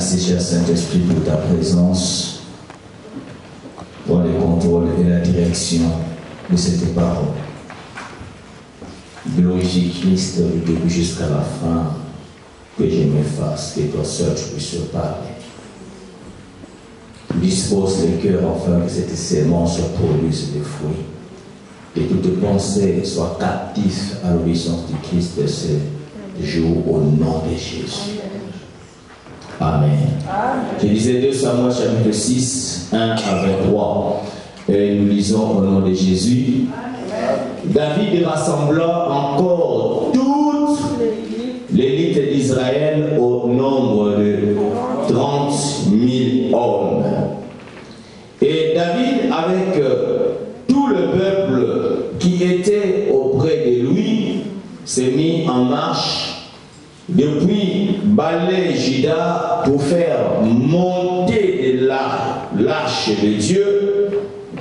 Merci, cher Saint-Esprit, pour ta présence, pour le contrôle et la direction de cette parole. Glorifie Christ du début jusqu'à la fin, que je m'efface, que toi seul tu puisses parler. Dispose le cœur afin que cette sémence produise des fruits. Que toute pensée soit captive à l'obéissance du Christ de ce jour au nom de Jésus. Amen. Amen. Je disais 2 Samuel chapitre 6, 1 à 23. Et nous lisons au nom de Jésus. Amen. David rassembla encore toute l'élite d'Israël au nombre de 30 000 hommes. Et David, avec tout le peuple qui était auprès de lui, s'est mis en marche depuis Balé-Juda pour faire monter de l'arche de Dieu,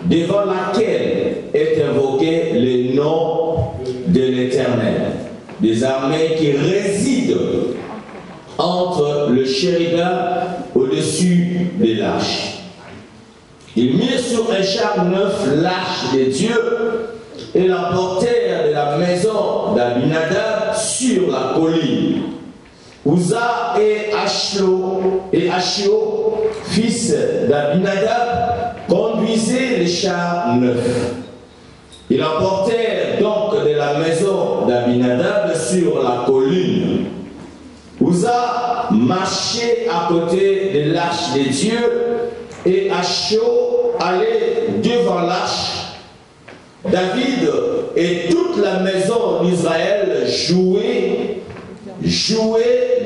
devant laquelle est invoqué le nom de l'Éternel, des armées qui résident entre le chérubin au-dessus de l'arche. Ils mirent sur un char neuf l'arche de Dieu et l'emportèrent de la maison d'Abinadab sur la colline. Uza et Achio, fils d'Abinadab, conduisaient les chars neufs. Ils emportèrent donc de la maison d'Abinadab sur la colline. Uza marchait à côté de l'arche de Dieu et Achio allait devant l'arche. David et toute la maison d'Israël jouaient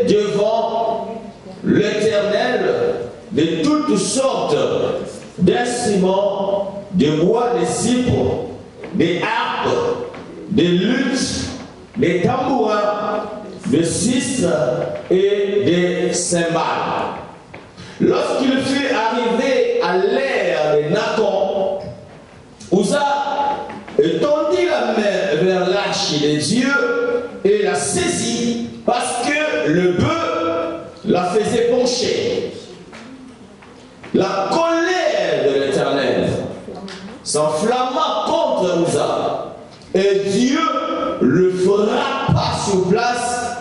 devant l'Éternel de toutes sortes d'instruments, de bois, de cypres, des harpes, des luttes, des tambourins, des cis et des cymbales. Lorsqu'il fut arrivé à l'ère de Nacon, Uza étendit la main vers l'arche de Dieu et la saisit parce que le bœuf la faisait pencher. La colère de l'Éternel s'enflamma contre Uza et Dieu le frappa sur place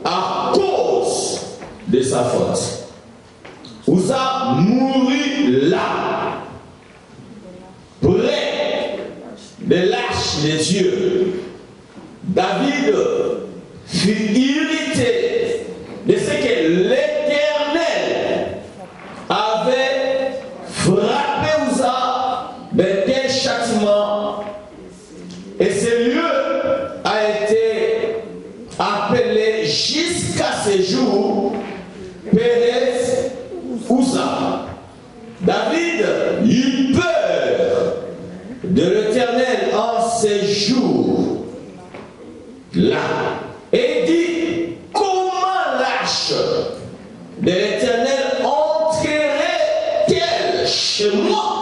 à cause de sa faute. Uza mourut là, près de l'arche de Dieu. David fut irrité de ce que l'Éternel avait frappé Uza de tel châtiment, et ce lieu a été appelé jusqu'à ce jour Pérez Uza. David eut peur de l'Éternel en ces jours là et dit: comment l'arche de l'Éternel entrerait-elle chez moi?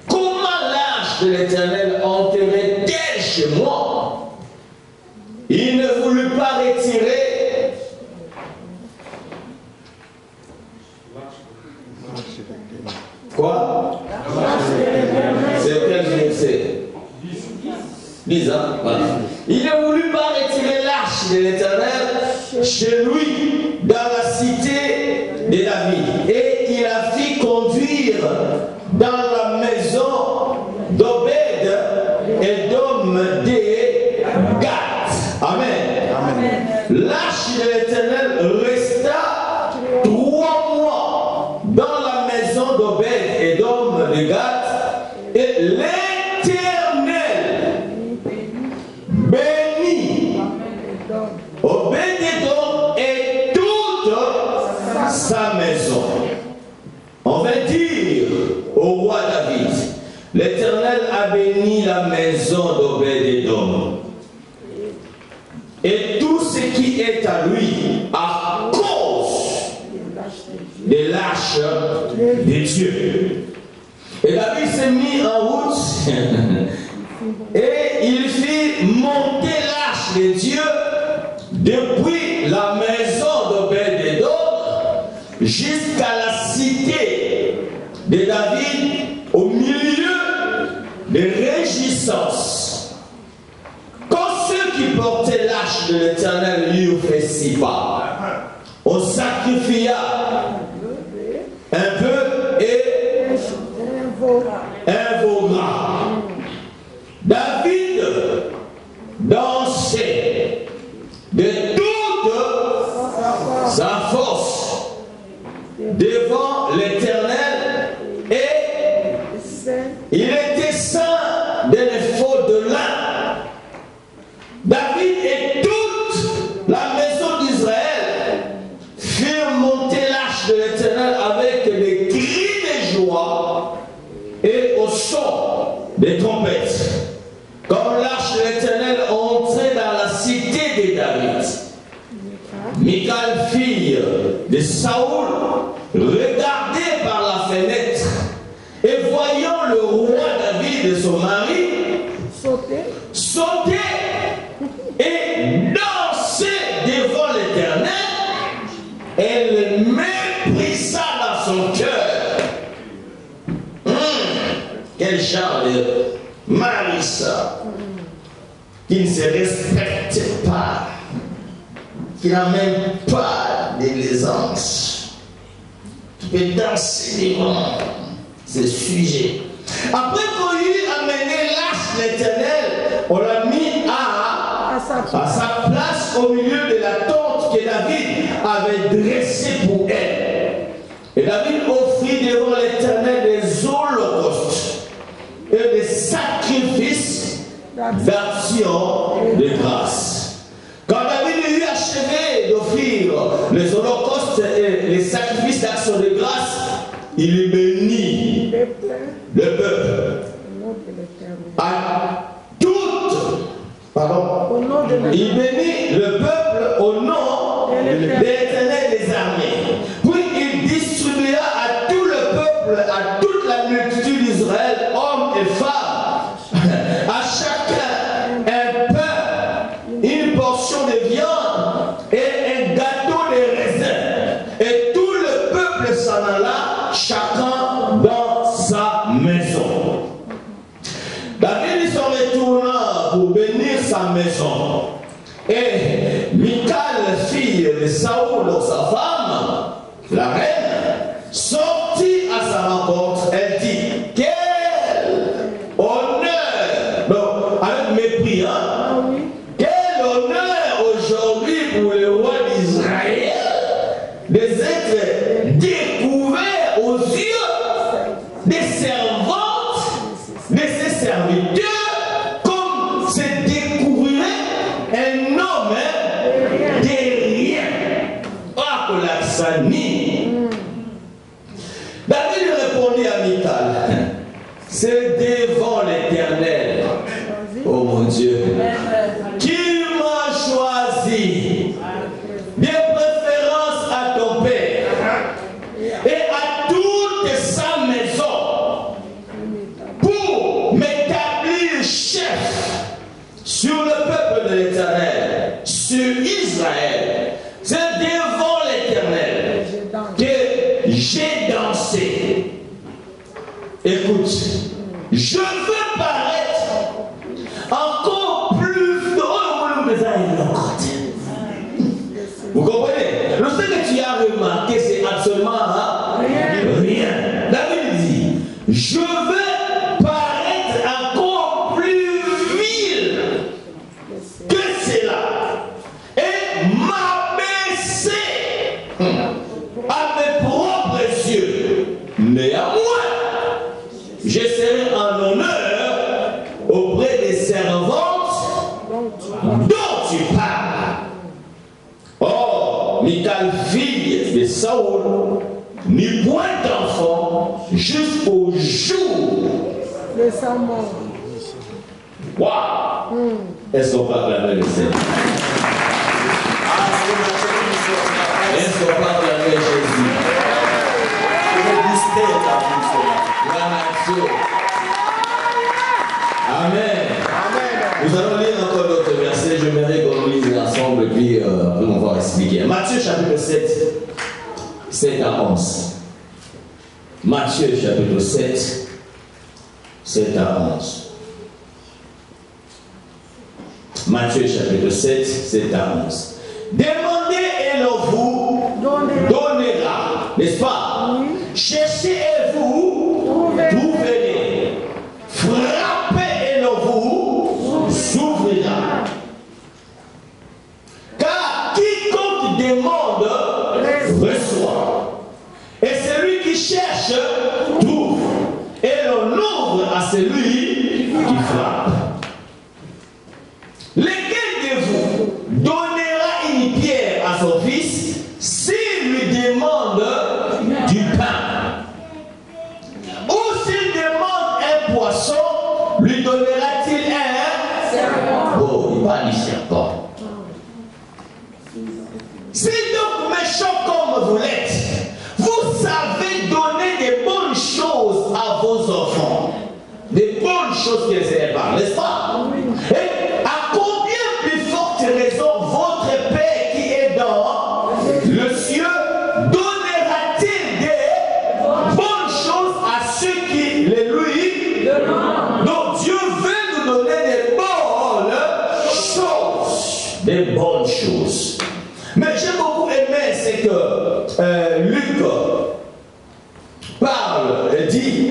Comment l'arche de l'Éternel entrerait-elle chez moi? Il ne voulut pas retirer. Quoi? C'est quel verset? 10 ans. Voilà. Il ne voulut pas retirer l'arche de l'Éternel chez lui dans la cité de David. Et il la fit conduire dans la maison d'Obed et d'homme de Gath. Amen. Amen. L'arche de l'Éternel resta 3 mois dans la maison d'Obed et d'homme de Gath, et l'Éternel bénit Obed-Édom et toute sa maison. On va dire au roi David: l'Éternel a béni la maison d'Obed-Édom et tout ce qui est à lui à cause de l'arche de Dieu. Et David s'est mis en route et il fit monter l'arche de Dieu depuis la maison d'Obed-Édom jusqu'à la cité de David au milieu des réjouissances. Quand ceux qui portaient l'arche de l'Éternel lui offraient 6 pas, on sacrifia un peu et un veau gras. David dansait de toute sa force devant l'Éternel et il était saint d'un éphod de lin. David et toute la maison d'Israël firent monter l'arche de l'Éternel avec des cris de joie et au son des trompettes. Comme l'arche de l'Éternel entrait dans la cité de David, Michal, fille de Saoul, regardait par la fenêtre et voyant le roi David et son mari sauter et danser devant l'Éternel, elle méprisa dans son cœur. Quel genre de mari ça, qui ne se respecte pas, qui n'a même pas d'aisance, qui peut danser devant ce sujet. Après qu'on eut amené l'arche de l'Éternel, on l'a mis à sa place au milieu de la tente que David avait dressée pour elle. Et David offrit devant l'Éternel des holocaustes et des sacrifices d'action de grâce. Quand David eut achevé d'offrir les holocaustes et les sacrifices d'action de grâce, il bénit le peuple à il bénit le peuple au nom de l'Éternel des armées. Puis il distribua à tout le peuple, à toute la multitude d'Israël, hommes et femmes, à chacun un pain, une portion de viande et un gâteau de raisin. Et tout le peuple s'en alla, chacun dans sa maison. David s'en retourna pour bénir sa maison. Et Michal, fille de Saoul, sa femme, la reine, sortit à sa rencontre. Elle dit, quel honneur, donc avec mépris, hein? Quel honneur aujourd'hui pour le roi d'Israël d'être découvert aux yeux des servantes, de ses serviteurs, comme se découvrirait un homme de rien. Ah, que la sanie. David répondit à Michal, c'est devant l'Éternel, oh mon Dieu, qui m'a choisi de préférence à ton père et à toute sa maison pour m'établir chef sur le peuple de l'Éternel, sur Israël. C'est devant l'Éternel que j'ai dansé. Écoute, je veux paraître encore plus drôle. Vous comprenez? Le fait que tu as remarqué, c'est absolument rien. David dit, je veux paraître encore plus vil que cela et m'abaisser à mes propres yeux. Néanmoins, je serai en honneur auprès des servantes dont tu parles. Or, Michal, fille de Saoul, n'eut point d'enfant jusqu'au jour de sa mort. Waouh! Est-ce qu'on peut acclamer le Seigneur? Est-ce qu'on peut acclamer Jésus? Amen. Nous allons lire encore d'autres versets. J'aimerais qu'on lise ensemble, puis après on va expliquer. Matthieu chapitre 7. 7 à 11. Matthieu chapitre 7, 7 à 11. Matthieu chapitre 7, 7 à 11. Demandez et l'on vous donnera, n'est-ce pas? Oui. Cherchez et vous trouverez. Frappez et l'on vous ouvrira. Car quiconque demande reçoit. Et celui qui cherche trouve. Et l'on ouvre à celui qui frappe. Lequel de vous donnera une pierre à son fils s'il lui demande du pain? Ou s'il demande un poisson, lui donnera-t-il un serpent? Oh, il parle du serpent. Si donc méchant comme vous l'êtes, vous savez donner des bonnes choses à vos enfants, des bonnes choses qu'ils aiment, n'est-ce pas? Et à combien plus forte raison votre Père qui est dans le ciel donnera-t-il des bonnes choses à ceux qui les lui demandent? Donc Dieu veut nous donner des bonnes choses. Des bonnes choses. Mais j'ai beaucoup aimé ce que Luc parle, dit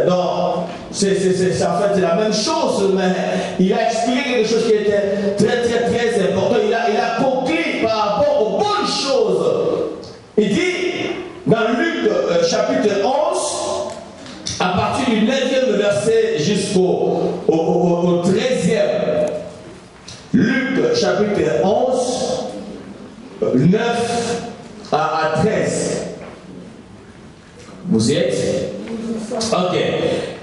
dans... C'est en fait la même chose, mais il a expliqué quelque chose qui était très important. Il a conclu par rapport aux bonnes choses. Il dit dans Luc chapitre 11, à partir du 9e verset jusqu'au 13e, Luc chapitre 11, 9 à 13. Vous y êtes? Ok.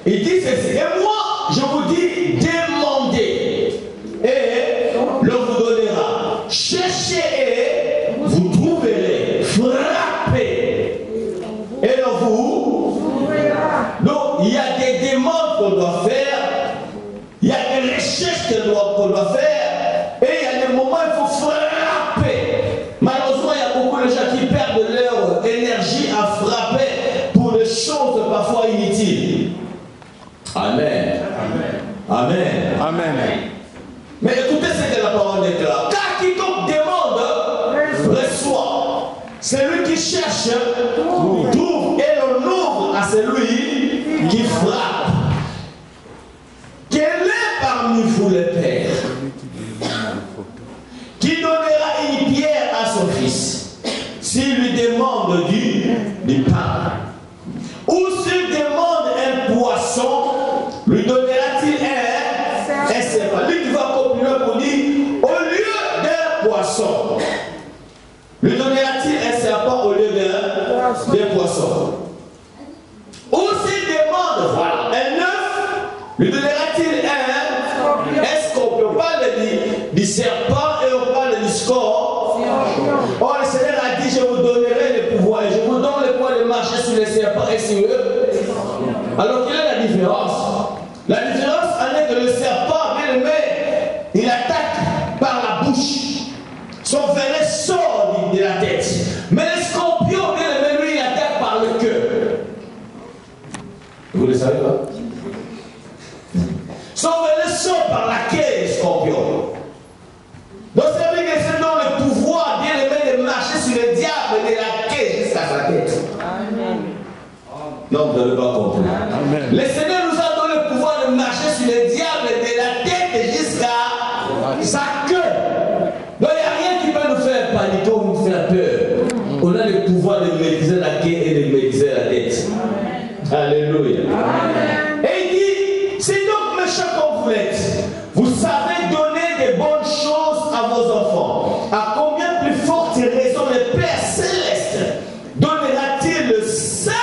Il dit ceci. Et moi, je vous dis, demandez et l'on vous donnera. Cherchez et vous trouverez. Frappez et l'on vous ouvrira. Donc, il y a des demandes qu'on doit faire. Il y a des recherches qu'on doit faire. Et il y a des moments où il faut frapper. Malheureusement, il y a beaucoup de gens qui perdent leur énergie à frapper pour des choses parfois inutiles. Amen. Amen. Amen. Mais écoutez ce que la parole déclare. Car quiconque demande reçoit. Celui qui cherche trouve et l'on ouvre à celui qui frappe. Quel est parmi vous le Père qui donnera une pierre à son fils s'il lui demande du pain? Ou s'il demande un poisson, lui donnera-t-il un serpent? Lui qui va continuer pour dire, au lieu d'un poisson, lui donnera-t-il un serpent au lieu d'un poisson? Ou s'il demande, voilà, un œuf, lui donnera-t-il un scorpion? On parle du serpent et on parle du scorpion. Oh, le Seigneur a dit, je vous donnerai le pouvoir et je vous donne le pouvoir de marcher sur les serpents et sur eux. Alors, quelle est la différence? La différence en est que le serpent, bien aimé, il attaque par la bouche. Son venin sort de la tête. Mais le scorpion, bien aimé, lui, il attaque par le cœur. Vous le savez pas? Son venin sort par la queue, le scorpion. Donc, ça veut dire que c'est dans le pouvoir, bien aimé, de marcher sur le diable de la queue jusqu'à sa tête. Amen. Non, vous n'avez pas compris. Amen. Le Seigneur nous a donné le pouvoir de marcher sur le diable de la tête jusqu'à sa queue. Donc, il n'y a rien qui peut nous faire paniquer ou nous faire peur. On a le pouvoir de maîtriser la queue et de maîtriser la tête. Amen. Alléluia. Amen. Et il dit, c'est donc méchant comme vous êtes. Vous savez donner des bonnes choses à vos enfants. À combien plus forte raison le Père Céleste donnera-t-il le Saint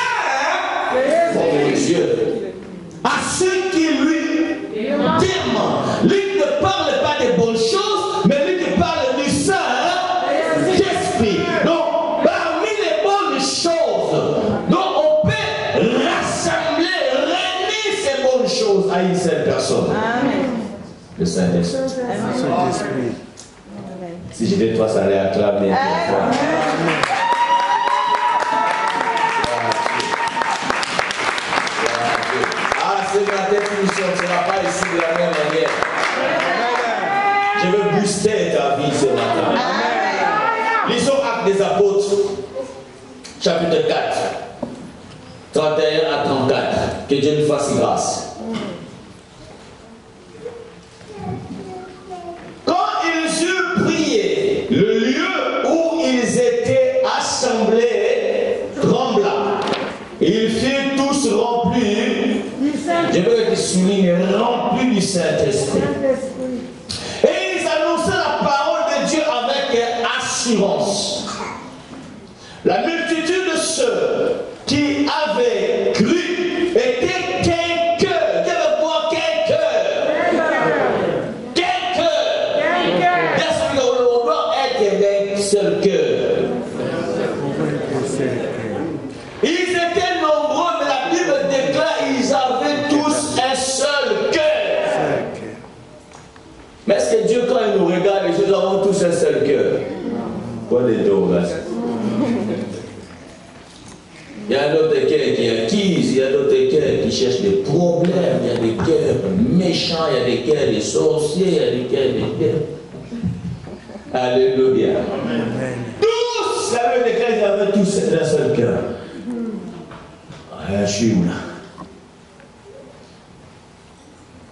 pour Dieu à ceux qui lui demandent? Lui ne parle pas des bonnes choses, mais lui ne parle du Saint-Esprit. Donc, parmi les bonnes choses, donc on peut rassembler, réunir ces bonnes choses à une seule personne. Amen. Le Saint-Esprit. Si j'étais toi, ça allait acclamer. des Apôtres, chapitre 4, 31 à 34. Que Dieu nous fasse grâce. Quand ils eurent prié, le lieu où ils étaient assemblés trembla. Ils furent tous remplis, je veux te souligner, remplis du Saint-Esprit. Et ils annonçaient la parole de Dieu avec assurance. La multitude de ceux qui avaient cru étaient qu'un cœur. Dieu veut voir qu'un cœur. Qu'un cœur. Parce qu'on doit être d'un seul cœur. Ils étaient nombreux, mais la Bible déclare qu'ils avaient tous un seul cœur. Mais est-ce que Dieu, quand il nous regarde, nous avons tous un seul cœur? Quoi des dos, là? Il y a d'autres cœurs qui accusent, il y a d'autres cœurs qui cherchent des problèmes, il y a des cœurs méchants, il y a des cœurs des sorciers, il y a des cœurs des cœurs. Alléluia. Amen. Tous, la Bible déclare qu'ils avaient tous un seul cœur. Je suis où là?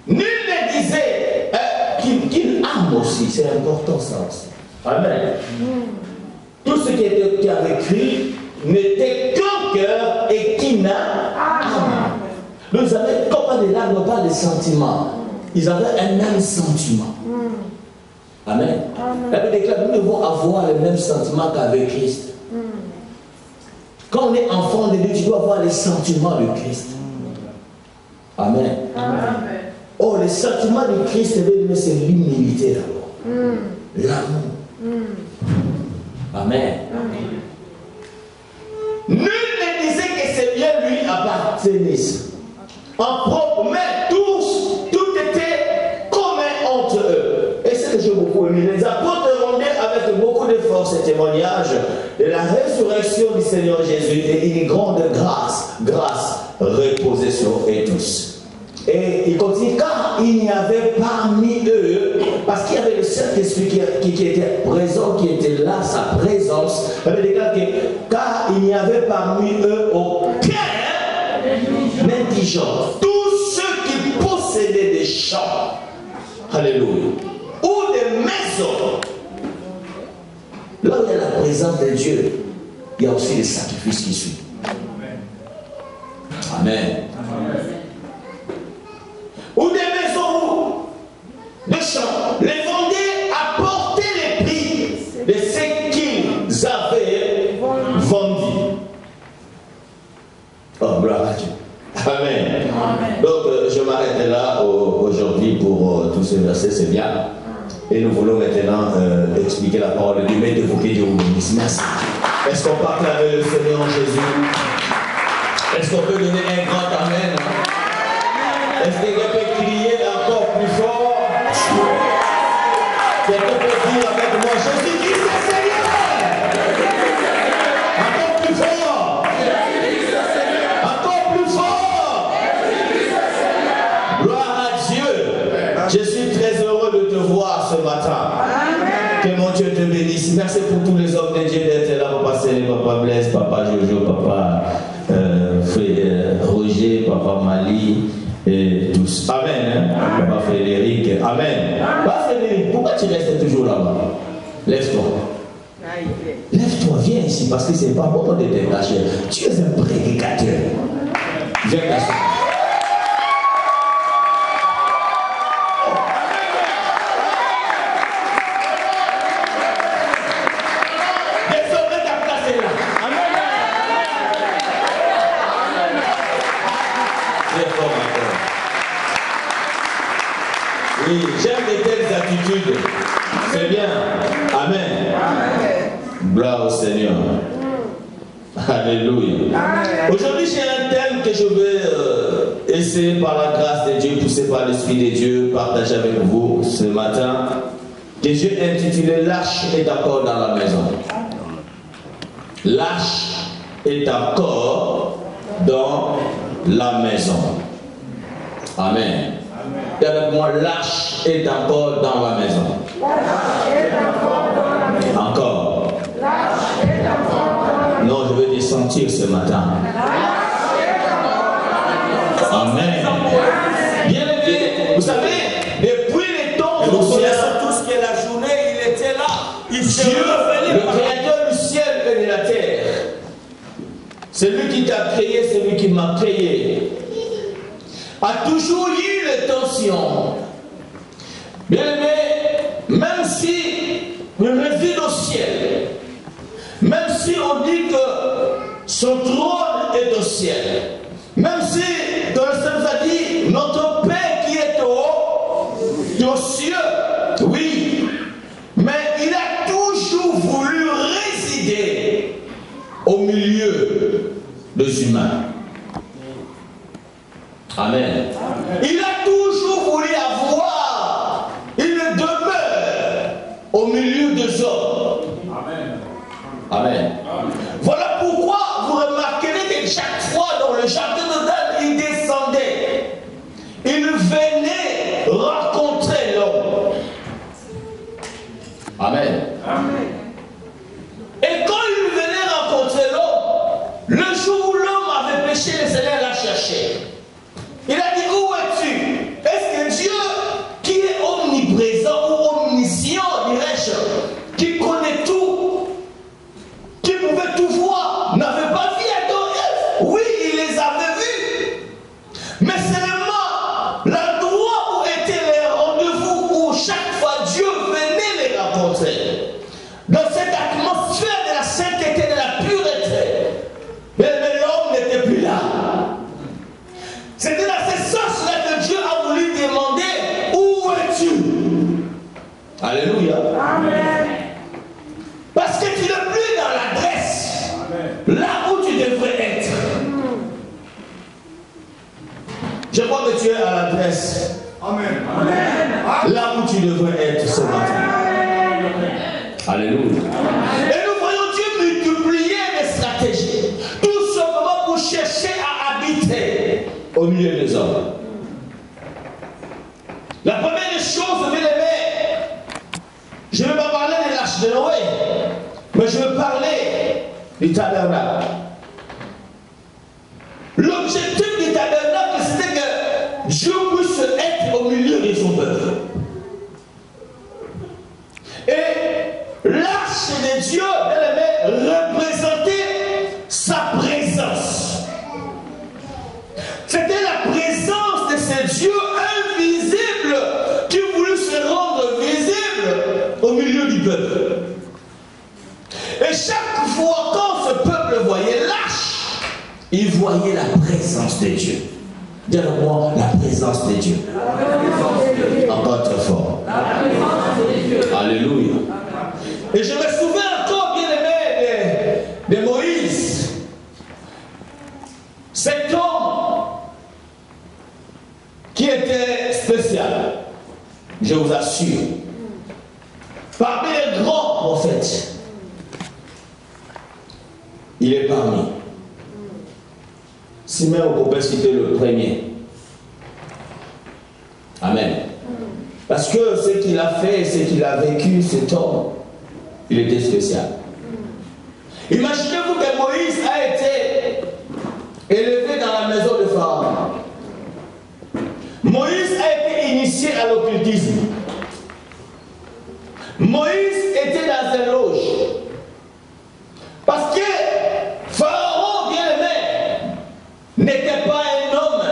Nul ne disait qu'il âme aussi, c'est important ça aussi. Amen. Tout ce qui avait écrit n'était qu'un cœur et qui n'a âme. Donc ils avaient pas de larmes, pas de sentiments. Ils avaient un même sentiment. Amen. La Bible déclare que nous devons avoir le même sentiment qu'avec Christ. Quand on est enfant de Dieu, tu dois avoir les sentiments de Christ. Amen. Amen. Oh, les sentiments de Christ, c'est l'humilité d'abord. L'amour. Amen. Nul ne disait que c'est bien lui appartenait en propre, mais tous, tout était commun entre eux. Et c'est ce que j'ai beaucoup aimé. Les apôtres rendaient avec beaucoup de force et témoignage de la résurrection du Seigneur Jésus et une grande grâce reposait sur eux tous. Et il continue, car il n'y avait parmi eux, parce qu'il y avait le Saint-Esprit qui était présent, qui était là, sa présence, car il n'y avait parmi eux aucun indigent. Tous ceux qui possédaient des champs, alléluia, ou des maisons, là où il y a la présence de Dieu, il y a aussi les sacrifices qui suivent. Amen. Ou des maisons, des champs, les vendaient apportaient les prix de ce qu'ils avaient vendu. Oh, gloire à Dieu. Amen. Amen. Donc, je m'arrête là aujourd'hui pour tous ces versets, c'est bien. Et nous voulons maintenant expliquer la parole de Dieu, mais d'évoquer Dieu au bénisse. Merci. Est-ce qu'on peut acclamer le Seigneur Jésus? Est-ce qu'on peut donner un grand amen? Est-ce que quelqu'un peut crier encore plus fort? Quelqu'un peut dire avec moi, Jésus-Christ est Seigneur! Encore plus fort! Encore plus fort! Gloire à Dieu! Je suis très heureux de te voir ce matin. Que mon Dieu te bénisse. Merci pour tous les hommes de Dieu d'être là pour passer. Papa Blaise, Papa Jojo, Papa Roger, Papa Mali. Et tous. Amen. Hein? Papa Frédéric. Amen. Papa Frédéric, pourquoi tu restes toujours là-bas? Lève-toi. Lève-toi, viens ici parce que c'est pas bon de te cacher. Tu es un prédicateur. Viens t'asseoir. Désormais ta place est là. Amen. Oui, j'aime de telles attitudes. C'est bien. Amen. Amen. Gloire au Seigneur. Alléluia. Aujourd'hui, j'ai un thème que je vais essayer par la grâce de Dieu, poussé par l'Esprit de Dieu, partager avec vous ce matin. Que j'ai intitulé L'arche est encore dans la maison. L'arche est encore dans la maison. Amen. Et avec moi, l'arche est encore dans la maison. Encore. L'arche est veux te sentir ce matin. Amen. Bien aimé, vous savez, depuis les temps Nous anciens, connaissons tous que la journée, il était là. Il s'est Dieu, révélé le par créateur du ciel et de la terre, c'est lui qui t'a créé, c'est lui qui m'a créé, a toujours eu les tensions. Bien aimé, même si il réside au ciel, même si on dit que son trône est au ciel, même si dans le Saint a dit notre Père qui est aux cieux, oui, mais il a toujours voulu résider au milieu des humains. Amen. Il a toujours voulu avoir une demeure au milieu des hommes. Amen. Voilà pourquoi vous remarquerez que chaque fois dans le jardin d'Éden, il descendait. Il venait rencontrer l'homme. Amen. Et quand il venait rencontrer l'homme, le jour où l'homme avait péché, le Seigneur l'a cherché. Il a dit, où es-tu? Est-ce que Dieu, qui est omniprésent ou omniscient, dirais-je, qui connaît tout, qui pouvait tout voir, n'avait pas vu Adam et Ève? Oui, il les avait vus. Mais seulement l'endroit où étaient les rendez-vous, où chaque fois Dieu venait les rencontrer, dans cette atmosphère de la sainteté, de la pureté, mais l'homme n'était plus là. C'était dans ce sens-là que Dieu a voulu demander, où es-tu? Alléluia. Amen. Parce que tu n'es plus dans l'adresse, là où tu devrais être. Je crois que tu es à l'adresse. Amen. Là où tu devrais être ce matin. Alléluia. Et nous voyons Dieu multiplier les stratégies, tout simplement pour chercher à habiter au milieu des hommes. La première chose, bien aimé, je ne vais pas parler de l'arche de Noé, mais je vais parler du tabernacle. L'objectif du tabernacle, c'était que Dieu puisse être au milieu de son peuple. Et l'arche de Dieu, bien aimé, représentait sa présence. C'était la présence de ce Dieu invisible qui voulut se rendre visible au milieu du peuple. Et chaque fois quand ce peuple voyait l'arche, il voyait la présence de Dieu. Dis-moi, la présence de Dieu. Encore très fort. Alléluia. Et je me souviens encore, bien aimé, de Moïse. Cet homme qui était spécial, je vous assure, parmi les grands prophètes, il est parmi. Si même on peut citer le premier. Amen. Parce que ce qu'il a fait, ce qu'il a vécu, cet homme, il était spécial. Imaginez-vous que Moïse a été élevé dans la maison de Pharaon. Moïse a été initié à l'occultisme. Moïse était dans un loge. Parce que Pharaon, bien aimé, n'était pas un homme,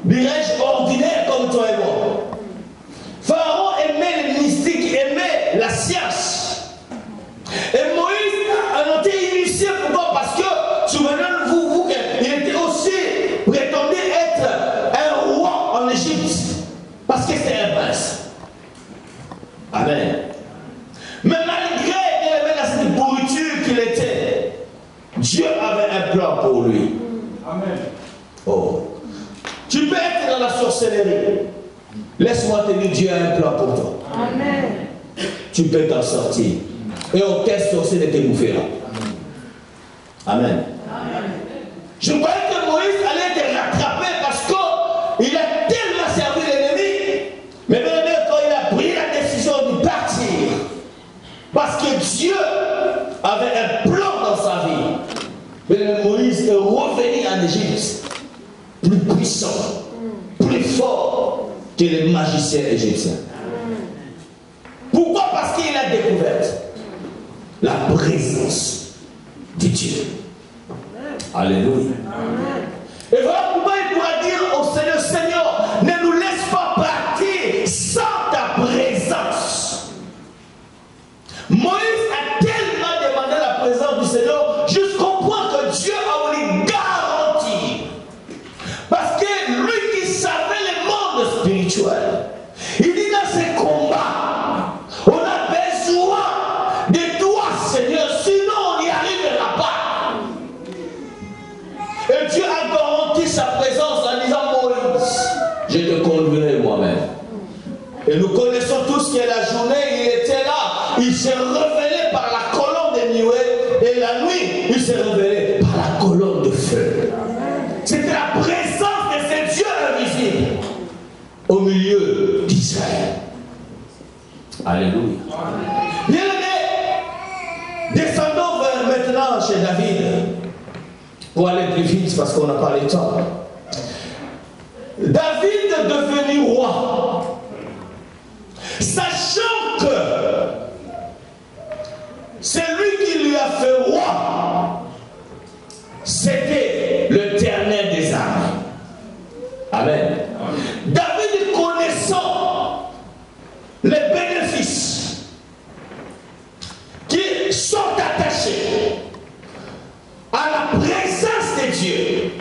dirais-je, ordinaire comme toi et moi. Pharaon aimait le mystique, aimait la science. Et Moïse a été initié. Pourquoi? Parce que, souvenez-vous, il était aussi prétendu être un roi en Égypte. Parce que c'était un prince. Amen. Mais malgré cette pourriture qu'il était, Dieu avait un plan pour lui. Amen. Oh. Tu peux être dans la sorcellerie. Laisse-moi te dire, Dieu a un plan pour toi. Amen. Tu peux t'en sortir. Et aucun sorcier ne te bouffera. Amen. Amen. Je croyais que Moïse allait te rattraper parce qu'il a tellement servi l'ennemi. Mais même quand il a pris la décision de partir, parce que Dieu avait un plan dans sa Mais Moïse est revenu en Égypte, plus puissant, plus fort que les magiciens égyptiens. Pourquoi? Parce qu'il a découvert la présence de Dieu. Alléluia. Et voilà pourquoi il pourra dire au Seigneur, Seigneur, ne nous laisse pas partir sans ta présence. Moïse a tellement demandé la présence du Seigneur jusqu'au point que Dieu a voulu garantir. Parce que lui qui savait le monde spirituel, il dit dans ses combats, on a besoin de toi, Seigneur, sinon on n'y arrivera pas. Et Dieu a garanti sa présence en disant, Moïse, je te conduirai moi-même. Et nous connaissons tous que la journée, il était là, il s'est révélé par la colonne de nuée, et la nuit, il s'est révélé par la colonne de feu. C'était la présence de ce Dieu invisible au milieu d'Israël. Alléluia. Bien-aimés, descendons maintenant chez David pour aller plus vite parce qu'on n'a pas le temps. David est devenu roi, sachant que celui qui lui a fait roi, c'était l'Éternel des armées. Amen. David, connaissant les bénéfices qui sont attachés à la présence de Dieu,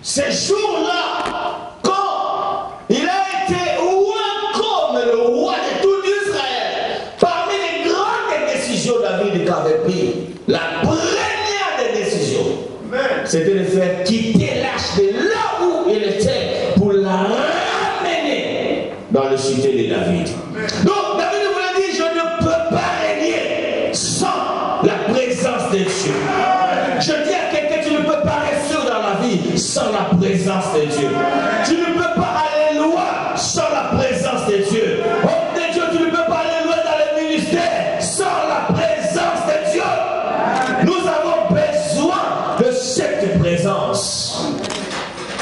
ces jours-là, quand il a été roi comme le roi de tout Israël, parmi les grandes décisions David avait prises, la première des décisions, c'était de faire quitter l'arche de là où il était pour la ramener dans la cité de David. Donc David voulait dire, je ne peux pas régner sans la présence de Dieu. Je dis à quelqu'un, tu ne peux pas réussir dans la vie sans la présence de Dieu. Tu ne peux pas aller loin sans la présence de Dieu. Homme de Dieu, tu ne peux pas aller loin dans le ministère sans la présence de Dieu. Nous avons besoin de cette présence.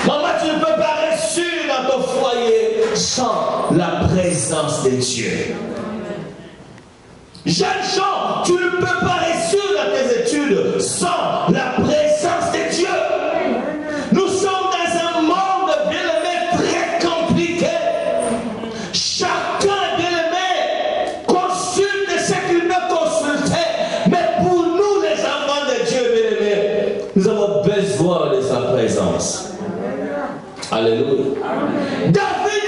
Maman, tu ne peux pas réussir dans ton foyer sans la présence de Dieu. Jeunes gens, tu ne peux pas réussir dans tes études sans la présence de Dieu. Nous sommes dans un monde, bien-aimé, très compliqué. Chacun, bien-aimé, consulte ce qu'il peut consulter. Mais pour nous, les enfants de Dieu, bien-aimés, nous avons besoin de sa présence. Alléluia. David,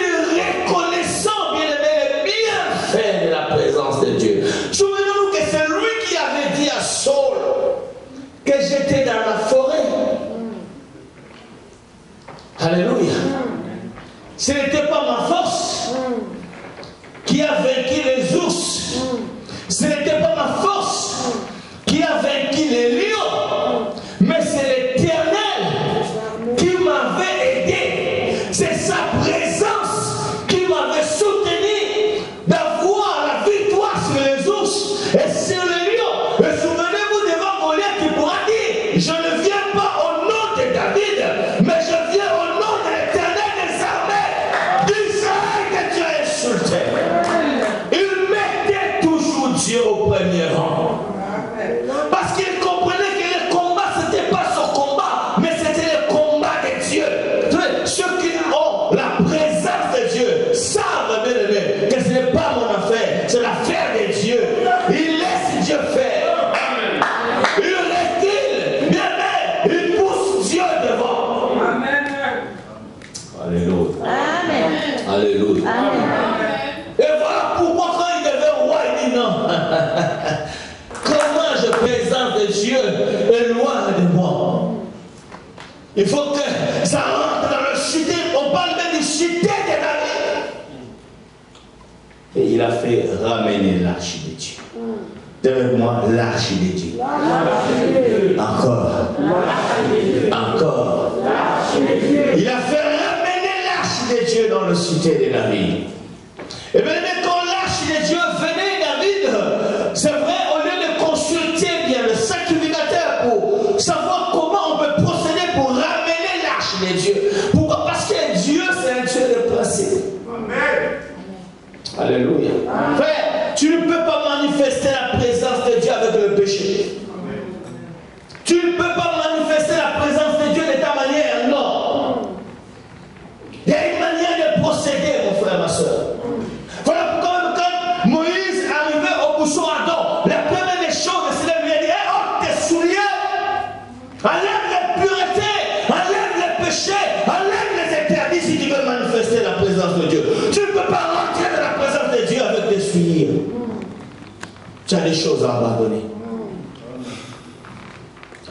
reconnaissant, bien-aimé, les bienfaits de la présence de Dieu. Souvenons-nous que c'est lui qui avait dit à Saul que j'étais dans la forêt. Alléluia. Ce n'était pas ma force qui a vaincu les ours. Ce n'était pas ma force qui a vaincu les lions. Mais c'est l'Éternel qui m'avait aidé. C'est sa présence qui m'avait soutenu d'avoir la victoire sur les ours et sur les lions. Et souvenez-vous devant Goliath qui pourra dire, je ne viens pas au nom de David, mais je viens au nom de l'Éternel des armées d'Israël que Dieu a insulté. Il mettait toujours Dieu au premier rang. Parce qu'il comprenait que le combat, ce n'était pas son combat, mais c'était le combat de Dieu. Ceux qui ont la présence de Dieu savent, bien aimé, que ce n'est pas mon affaire, c'est l'affaire de Dieu. Il laisse Dieu faire. Il recule, bien aimé, il pousse Dieu devant. Alléluia. Amen. Alléluia. Amen. Et voilà pourquoi quand il devait roi, il dit non. Comment je présente de Dieu est loin de moi. Il faut que ça rentre dans le cité. On parle même du cité de David. Et il a fait ramener l'arche de Dieu. Avec moi, l'arche de Dieu. Encore. Encore. Il a fait ramener l'arche de Dieu dans le cité de David. Et bien, quand l'arche de Dieu venait, David, c'est vrai, au lieu de consulter bien le sacrificateur pour savoir enlève les puretés, enlève les péchés, enlève les interdits si tu veux manifester la présence de Dieu. Tu ne peux pas rentrer dans la présence de Dieu avec des souillures. Tu as des choses à abandonner.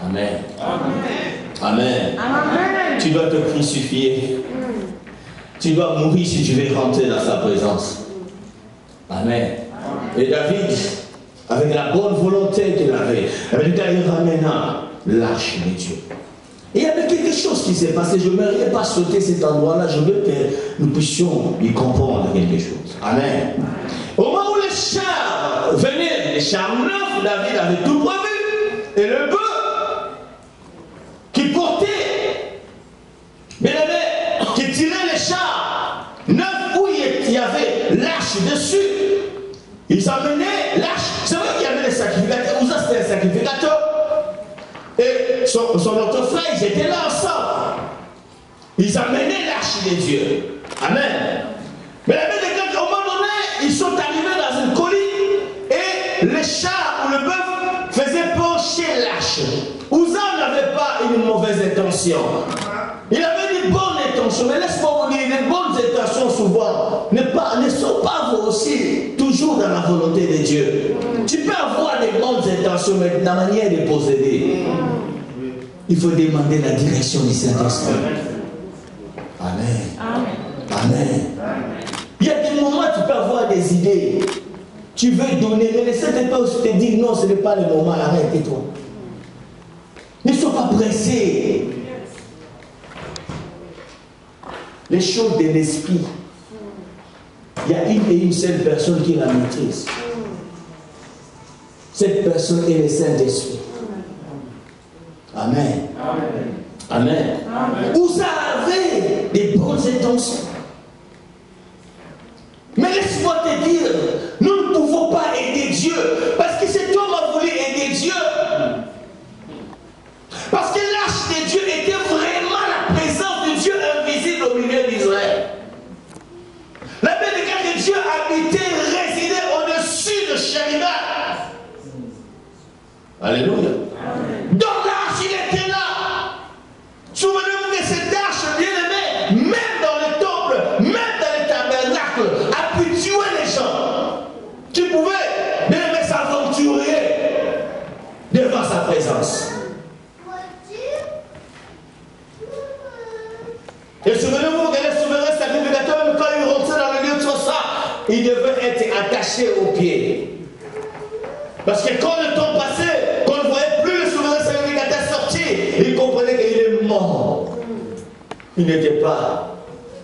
Amen. Amen. Amen. Tu dois te crucifier. Tu dois mourir si tu veux rentrer dans sa présence. Amen. Et David, avec la bonne volonté qu'il avait, il ramena l'arche de Dieu. Et il y avait quelque chose qui s'est passé. Je n'aimerais pas sauter cet endroit-là. Je veux que nous puissions y comprendre quelque chose. Amen. Au moment où les chars venaient, les chars neufs, David avait tout prévu. Et le bœuf qui portait, mais il avait, qui tirait les chars neufs où il y avait l'arche dessus. Ils amenaient l'arche. C'est vrai qu'il y avait des sacrificateurs. Où ça c'était un sacrificateur. Et son autre frère, ils étaient là ensemble. Ils amenaient l'arche de Dieu. Amen. Mais la Bible dit qu'au moment donné, ils sont arrivés dans une colline et les chars ou le bœuf faisaient pencher l'arche. Uza n'avait pas une mauvaise intention. Il avait une bonne intention. Mais laisse-moi vous dire, les bonnes intentions souvent ne sont pas vous aussi toujours dans la volonté de Dieu. Tu peux avoir des bonnes intentions, mais la manière de posséder. Il faut demander la direction du Saint-Esprit. Amen. Amen. Il y a des moments où tu peux avoir des idées. Tu veux donner, mais le Saint-Esprit te dit non, ce n'est pas le moment, arrête-toi. Ne sois pas pressé. Les choses de l'esprit, il y a une et une seule personne qui la maîtrise. Cette personne est le Saint-Esprit. Amen. Amen. Vous avez des bonnes intentions. Mais laisse-moi te dire, nous ne pouvons pas aider Dieu. Parce que cet homme a voulu aider Dieu. Parce que l'arche de Dieu était vraiment la présence de Dieu invisible au milieu d'Israël. La Bible dit que Dieu habitait, résidait au-dessus de Chérubin. Alléluia. Dans l'arche, il était là. Souvenez-vous que cette arche, bien aimée, même dans le temple, même dans le tabernacle, a pu tuer les gens qui pouvaient, bien aimé, s'aventurer devant sa présence. Et souvenez-vous que les souverains sacrificateurs, même quand ils rentraient dans le lieu de son sang, ils devaient être attachés aux pieds. Parce que quand le temps passait, qu'on ne voyait plus le souverain sacrificateur sortir, ils comprenaient qu'il est mort. Il n'était pas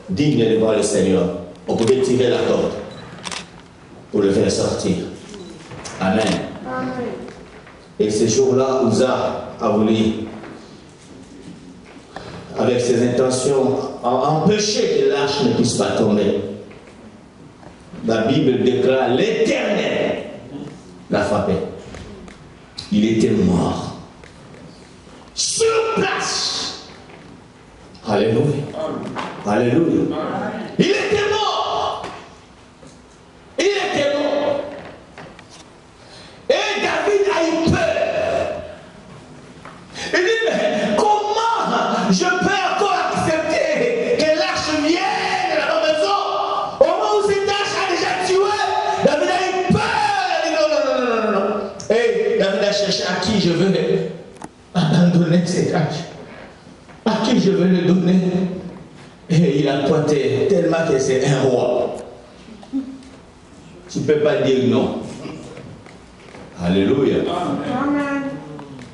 digne de voir le Seigneur. On pouvait tirer la corde pour le faire sortir. Amen. Et ce jour-là, Uza a voulu, avec ses intentions, empêcher que l'arche ne puisse pas tomber. La Bible déclare l'Éternel l'a frappé. Il était mort. Sur place. Alléluia. Alléluia. Il était mort. Il était mort. Et David a eu peur. Il dit, mais comment je peux encore accepter que l'arche vienne à la maison au moment où cette arche a déjà tué? David a eu peur. Il dit, non. Et David a cherché à qui je veux abandonner cette arche. À qui je veux le donner? Et il a pointé tellement que c'est un roi. Tu ne peux pas dire non. Alléluia. Amen.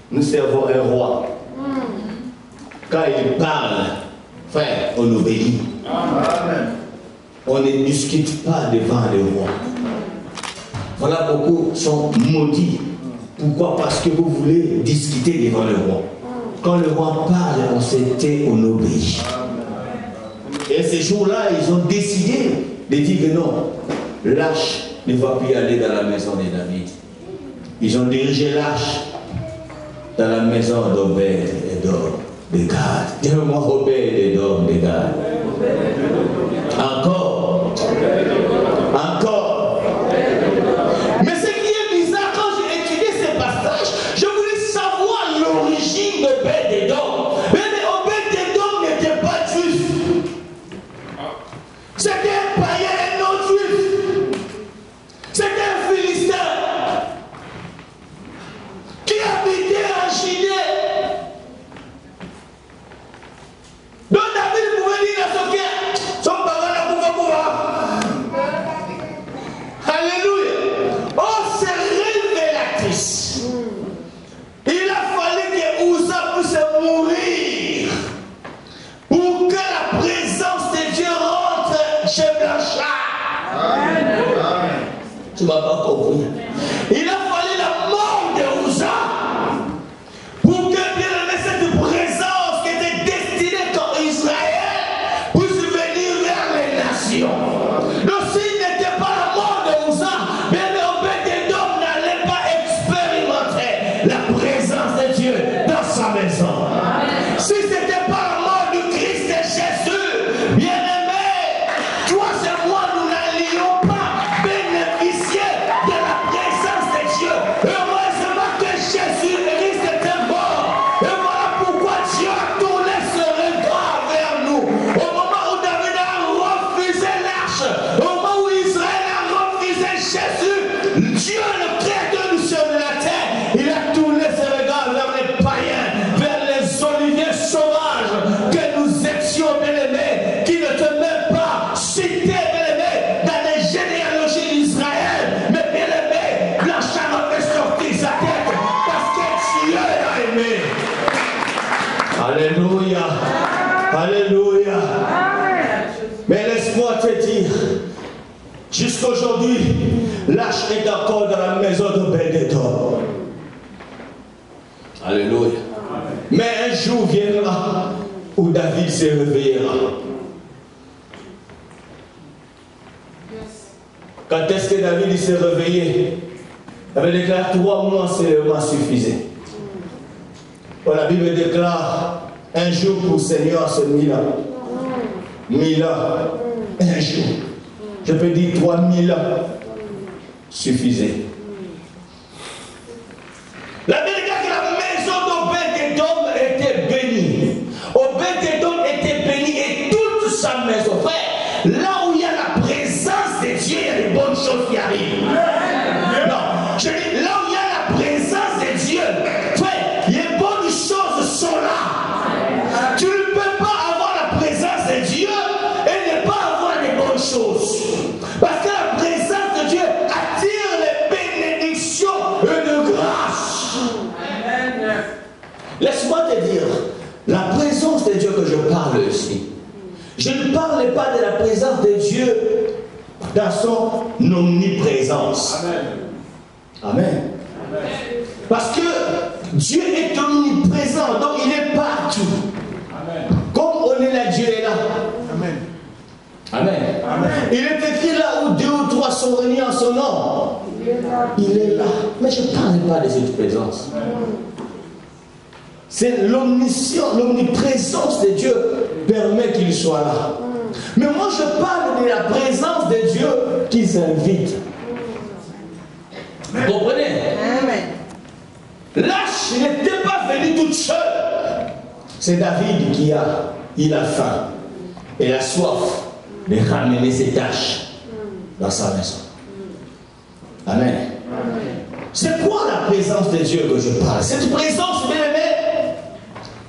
Nous servons un roi. Quand il parle, frère, on obéit. Amen. On ne discute pas devant le roi. Voilà, beaucoup sont maudits. Pourquoi? Parce que vous voulez discuter devant le roi. Quand le roi parle, on s'était, on obéit. Et ces jours-là, ils ont décidé de dire que non, l'arche ne va plus aller dans la maison de David. Ils ont dirigé l'arche dans la maison d'Obed-Édom de Gad. Dis-moi Obed-Édom de Gad. Encore. Encore. Mais ce qui est bizarre, quand j'ai étudié ce passage, je voulais savoir l'origine d'Obed-Édom. bien-aimé. Alléluia. Alléluia. Mais laisse-moi te dire, jusqu'aujourd'hui, l'âge est encore dans la maison d'Obed-Édom. Alléluia. Mais un jour viendra où David se réveillera. Quand est-ce que David s'est réveillé? Il avait déclaré 3 mois seulement suffisait. La Bible déclare un jour pour le Seigneur c'est 1000 ans. 1000 ans. Un jour. Je peux dire 3000 ans suffisait. La Bible déclare que la maison d'Obed-Édom était bénie. Obed-Édom était béni et toute sa maison. Frère, là où il y a la présence de Dieu, il y a des bonnes choses qui arrivent. Non, je dis, là où il y a la présence de Dieu, frère, les bonnes choses sont là. Tu ne peux pas avoir la présence de Dieu et ne pas avoir les bonnes choses. Parce que la présence de Dieu attire les bénédictions et de grâce. Laisse-moi te dire, la présence de Dieu que je parle ici, je ne parle pas de la présence de Dieu dans son omniprésence. Amen. Amen. Parce que Dieu est omniprésent, donc il est partout. Amen. Comme on est là, Dieu est là. Amen. Amen. Amen. Il est écrit là où 2 ou 3 sont réunis en son nom. Il est là. Mais je ne parle pas de cette présence. C'est l'omniscience, l'omniprésence de Dieu permet qu'il soit là. Mais moi je parle de la présence de Dieu qui s'invite. Vous comprenez? L'arche n'était pas venue toute seule. C'est David qui a faim et la soif de ramener ses tâches dans sa maison. Amen. C'est quoi la présence de Dieu que je parle? Cette présence, bien aimé,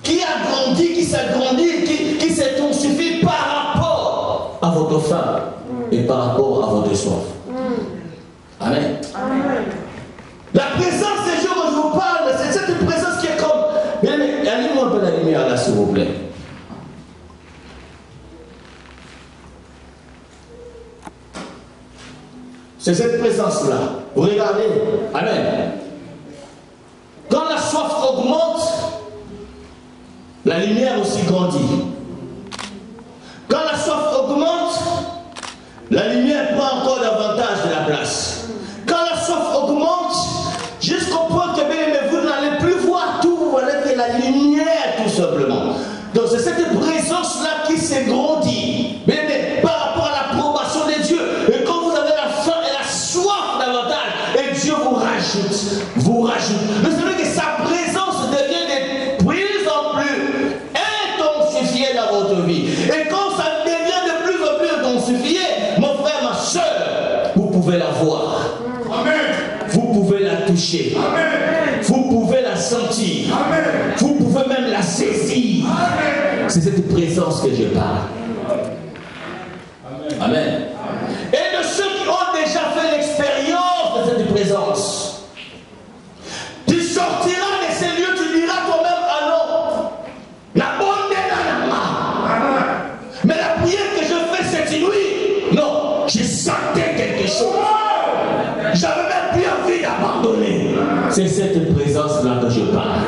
qui a grandi, qui s'agrandit, qui s'intensifie par rapport à votre faim et par rapport à votre soif. Amen. Amen. La présence de Dieu dont je vous parle, c'est cette présence qui est comme... Bien aimé, allumez-moi un peu la lumière là, s'il vous plaît. C'est cette présence-là. Vous regardez. Amen. Quand la soif augmente, la lumière aussi grandit. Quand la soif augmente, la lumière prend encore davantage de la place. Quand la soif augmente, jusqu'au point que vous n'allez plus voir tout, vous voyez que la lumière tout simplement. Donc c'est cette présence-là qui s'agrandit. Mais par rapport à l'approbation de Dieu, et quand vous avez la faim et la soif davantage, et Dieu vous rajoute, vous rajoute. Vous savez que sa présence devient de plus en plus intensifiée dans votre vie. Et quand ça devient de plus en plus intensifié, mon frère, ma soeur, vous pouvez la voir. Amen. Vous pouvez la toucher. Amen. Vous pouvez la sentir. Amen. Vous pouvez même la saisir. C'est cette présence que je parle. Amen. Amen. Et de ceux qui ont déjà fait l'expérience de cette présence, tu sortiras de ces lieux, tu diras toi-même, ah non, la bonne est là. Mais la prière que je fais cette nuit, non, je sentais quelque chose. J'avais même plus envie d'abandonner. C'est cette présence-là que je parle.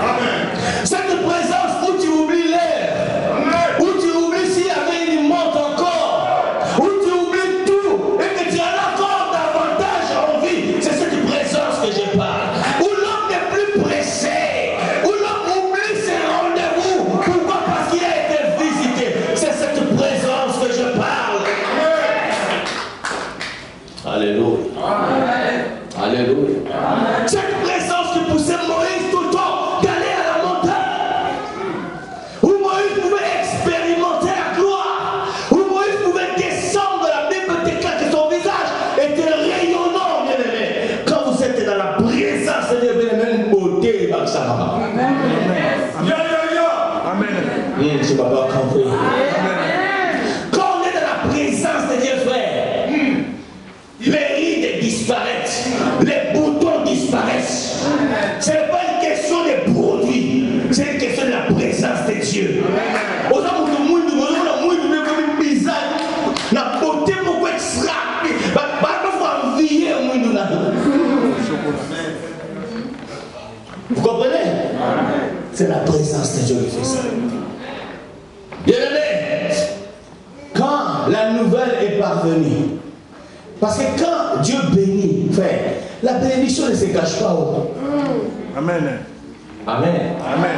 Cette présence où tu oublies l'air, où tu oublies s'il y avait une montre encore, où tu oublies tout et que tu en as encore davantage envie. C'est cette présence que je parle. Où l'homme n'est plus pressé, où l'homme oublie ses rendez-vous. Pourquoi? Parce qu'il a été visité. C'est cette présence que je parle. Alléluia. Alléluia. Cette présence qui poussait Moïse tout le temps d'aller à la montagne, où Moïse pouvait expérimenter la gloire, où Moïse pouvait descendre, la Bible déclare que son visage était rayonnant, bien aimé. Quand vous êtes dans la présence de Dieu, bien aimé, une beauté, Baksama. Amen. Amen. Je n'ai pas compris. Quand on est dans la présence de Dieu, frère, les rides disparaissent, les boutons disparaissent. Ce n'est pas une question de produits. de Dieu. Aux hommes de monde, bizarre, la beauté beaucoup extra. Parfois, envier au monde. Vous comprenez? C'est la présence de Dieu qui fait ça. Bien aimé, quand la nouvelle est parvenue, parce que quand Dieu bénit, frère, la bénédiction ne se cache pas. Amen. Amen. Amen.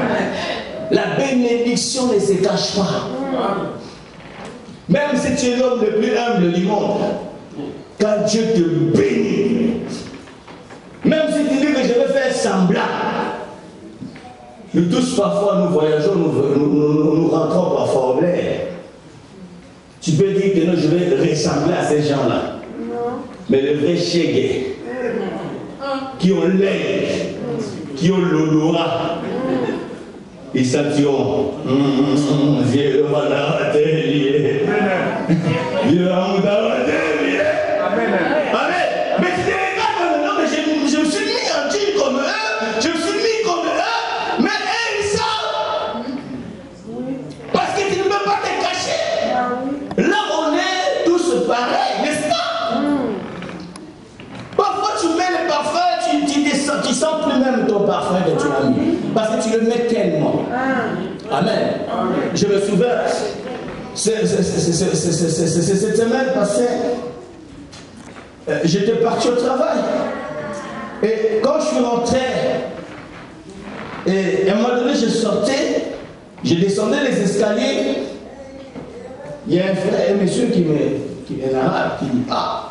La bénédiction ne se cache pas. Même si tu es l'homme le plus humble du monde, quand Dieu te bénit, même si tu dis que je vais faire semblant, nous tous parfois nous voyageons, nous rentrons parfois au l'air. Tu peux dire que non, je vais ressembler à ces gens-là. Mais les vrais chégués, qui ont l'air, qui ont l'odorat, ils sentiront, vieux manatelier, vieux manatelier. Amen. Mais tu te regardes, non, mais je me suis mis en jean comme eux, je me suis mis comme eux, mais eux ils savent. Parce que tu ne peux pas te cacher. Là on est tous pareils, n'est-ce pas? Parfois tu mets le parfum, tu sens plus même ton parfum que tu as mis. Parce que tu le mets tellement. Amen. Je me souviens, cette semaine passée, j'étais parti au travail. Et quand je suis rentré, et à un moment donné, je sortais, je descendais les escaliers. Il y a un frère, un monsieur qui est arabe, qui dit, ah,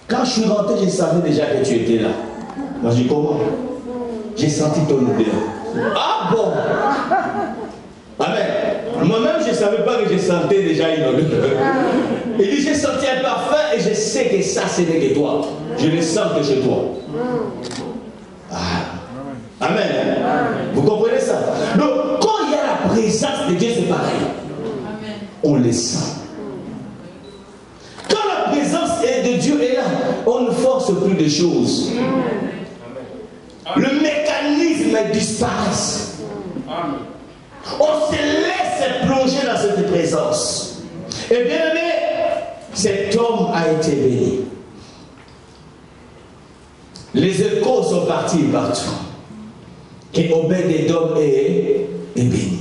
quand je suis rentré, je savais déjà que tu étais là. Moi, je dis, comment? J'ai senti ton odeur. Ah bon? Amen. Moi-même, je ne savais pas que je sentais déjà une odeur. Il dit, j'ai senti un parfum et je sais que ça, ce n'est que toi. Je le sens que chez toi. Ah. Amen. Vous comprenez ça? Donc, quand il y a la présence de Dieu, c'est pareil. On le sent. Quand la présence de Dieu est là, on ne force plus de choses. Le mécanisme disparaît. On se laisse plonger dans cette présence. Et bien aimé, cet homme a été béni. Les échos sont partis partout. Et Obed-Édom est béni.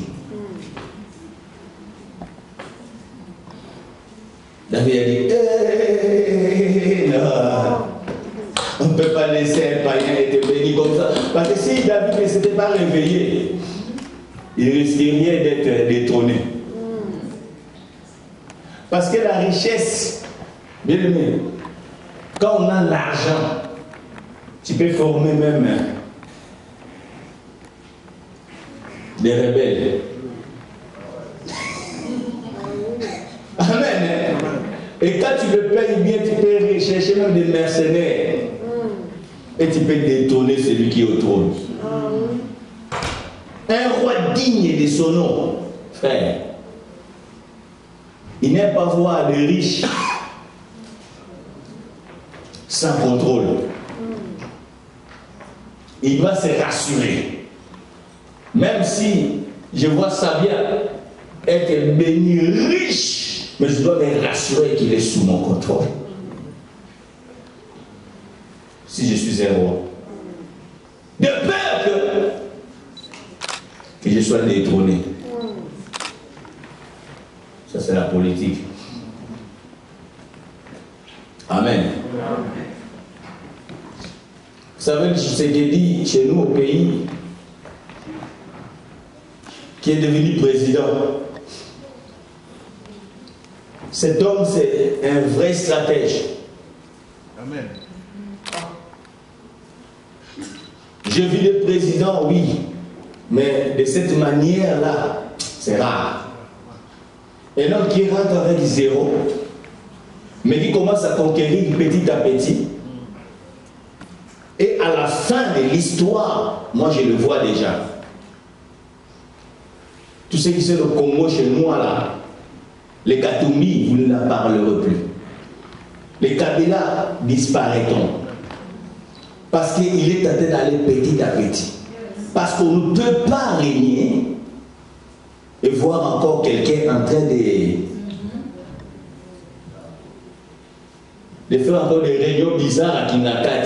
David a dit, non, on ne peut pas laisser un païen être béni comme ça. Parce que si David ne s'était pas réveillé, il risquerait d'être détrôné. Parce que la richesse, bien aimé, quand on a l'argent, tu peux former même des rebelles. Amen. Et quand tu le payes bien, tu peux rechercher même des mercenaires. Et tu peux détourner celui qui est au trône. Un roi digne de son nom, frère, il n'aime pas voir de riches sans contrôle. Il doit se rassurer. Même si je vois ça bien, être béni riche, mais je dois me rassurer qu'il est sous mon contrôle. Si je suis un roi. De peur que je sois détrôné. Ça, c'est la politique. Amen. Vous savez, ce qui est dit chez nous au pays, qui est devenu président. Cet homme, c'est un vrai stratège. Amen. Je vis le président, oui, mais de cette manière-là, c'est rare. Un homme qui rentre avec zéro, mais qui commence à conquérir petit à petit, et à la fin de l'histoire, moi je le vois déjà. Tout ce qui c'est le Congo chez moi là, les Katoumi, vous ne en parlerez plus. Les Kabila disparaîtront. Parce qu'il est en train d'aller petit à petit. Parce qu'on ne peut pas régner et voir encore quelqu'un en train de faire encore des réunions bizarres à Kingakat.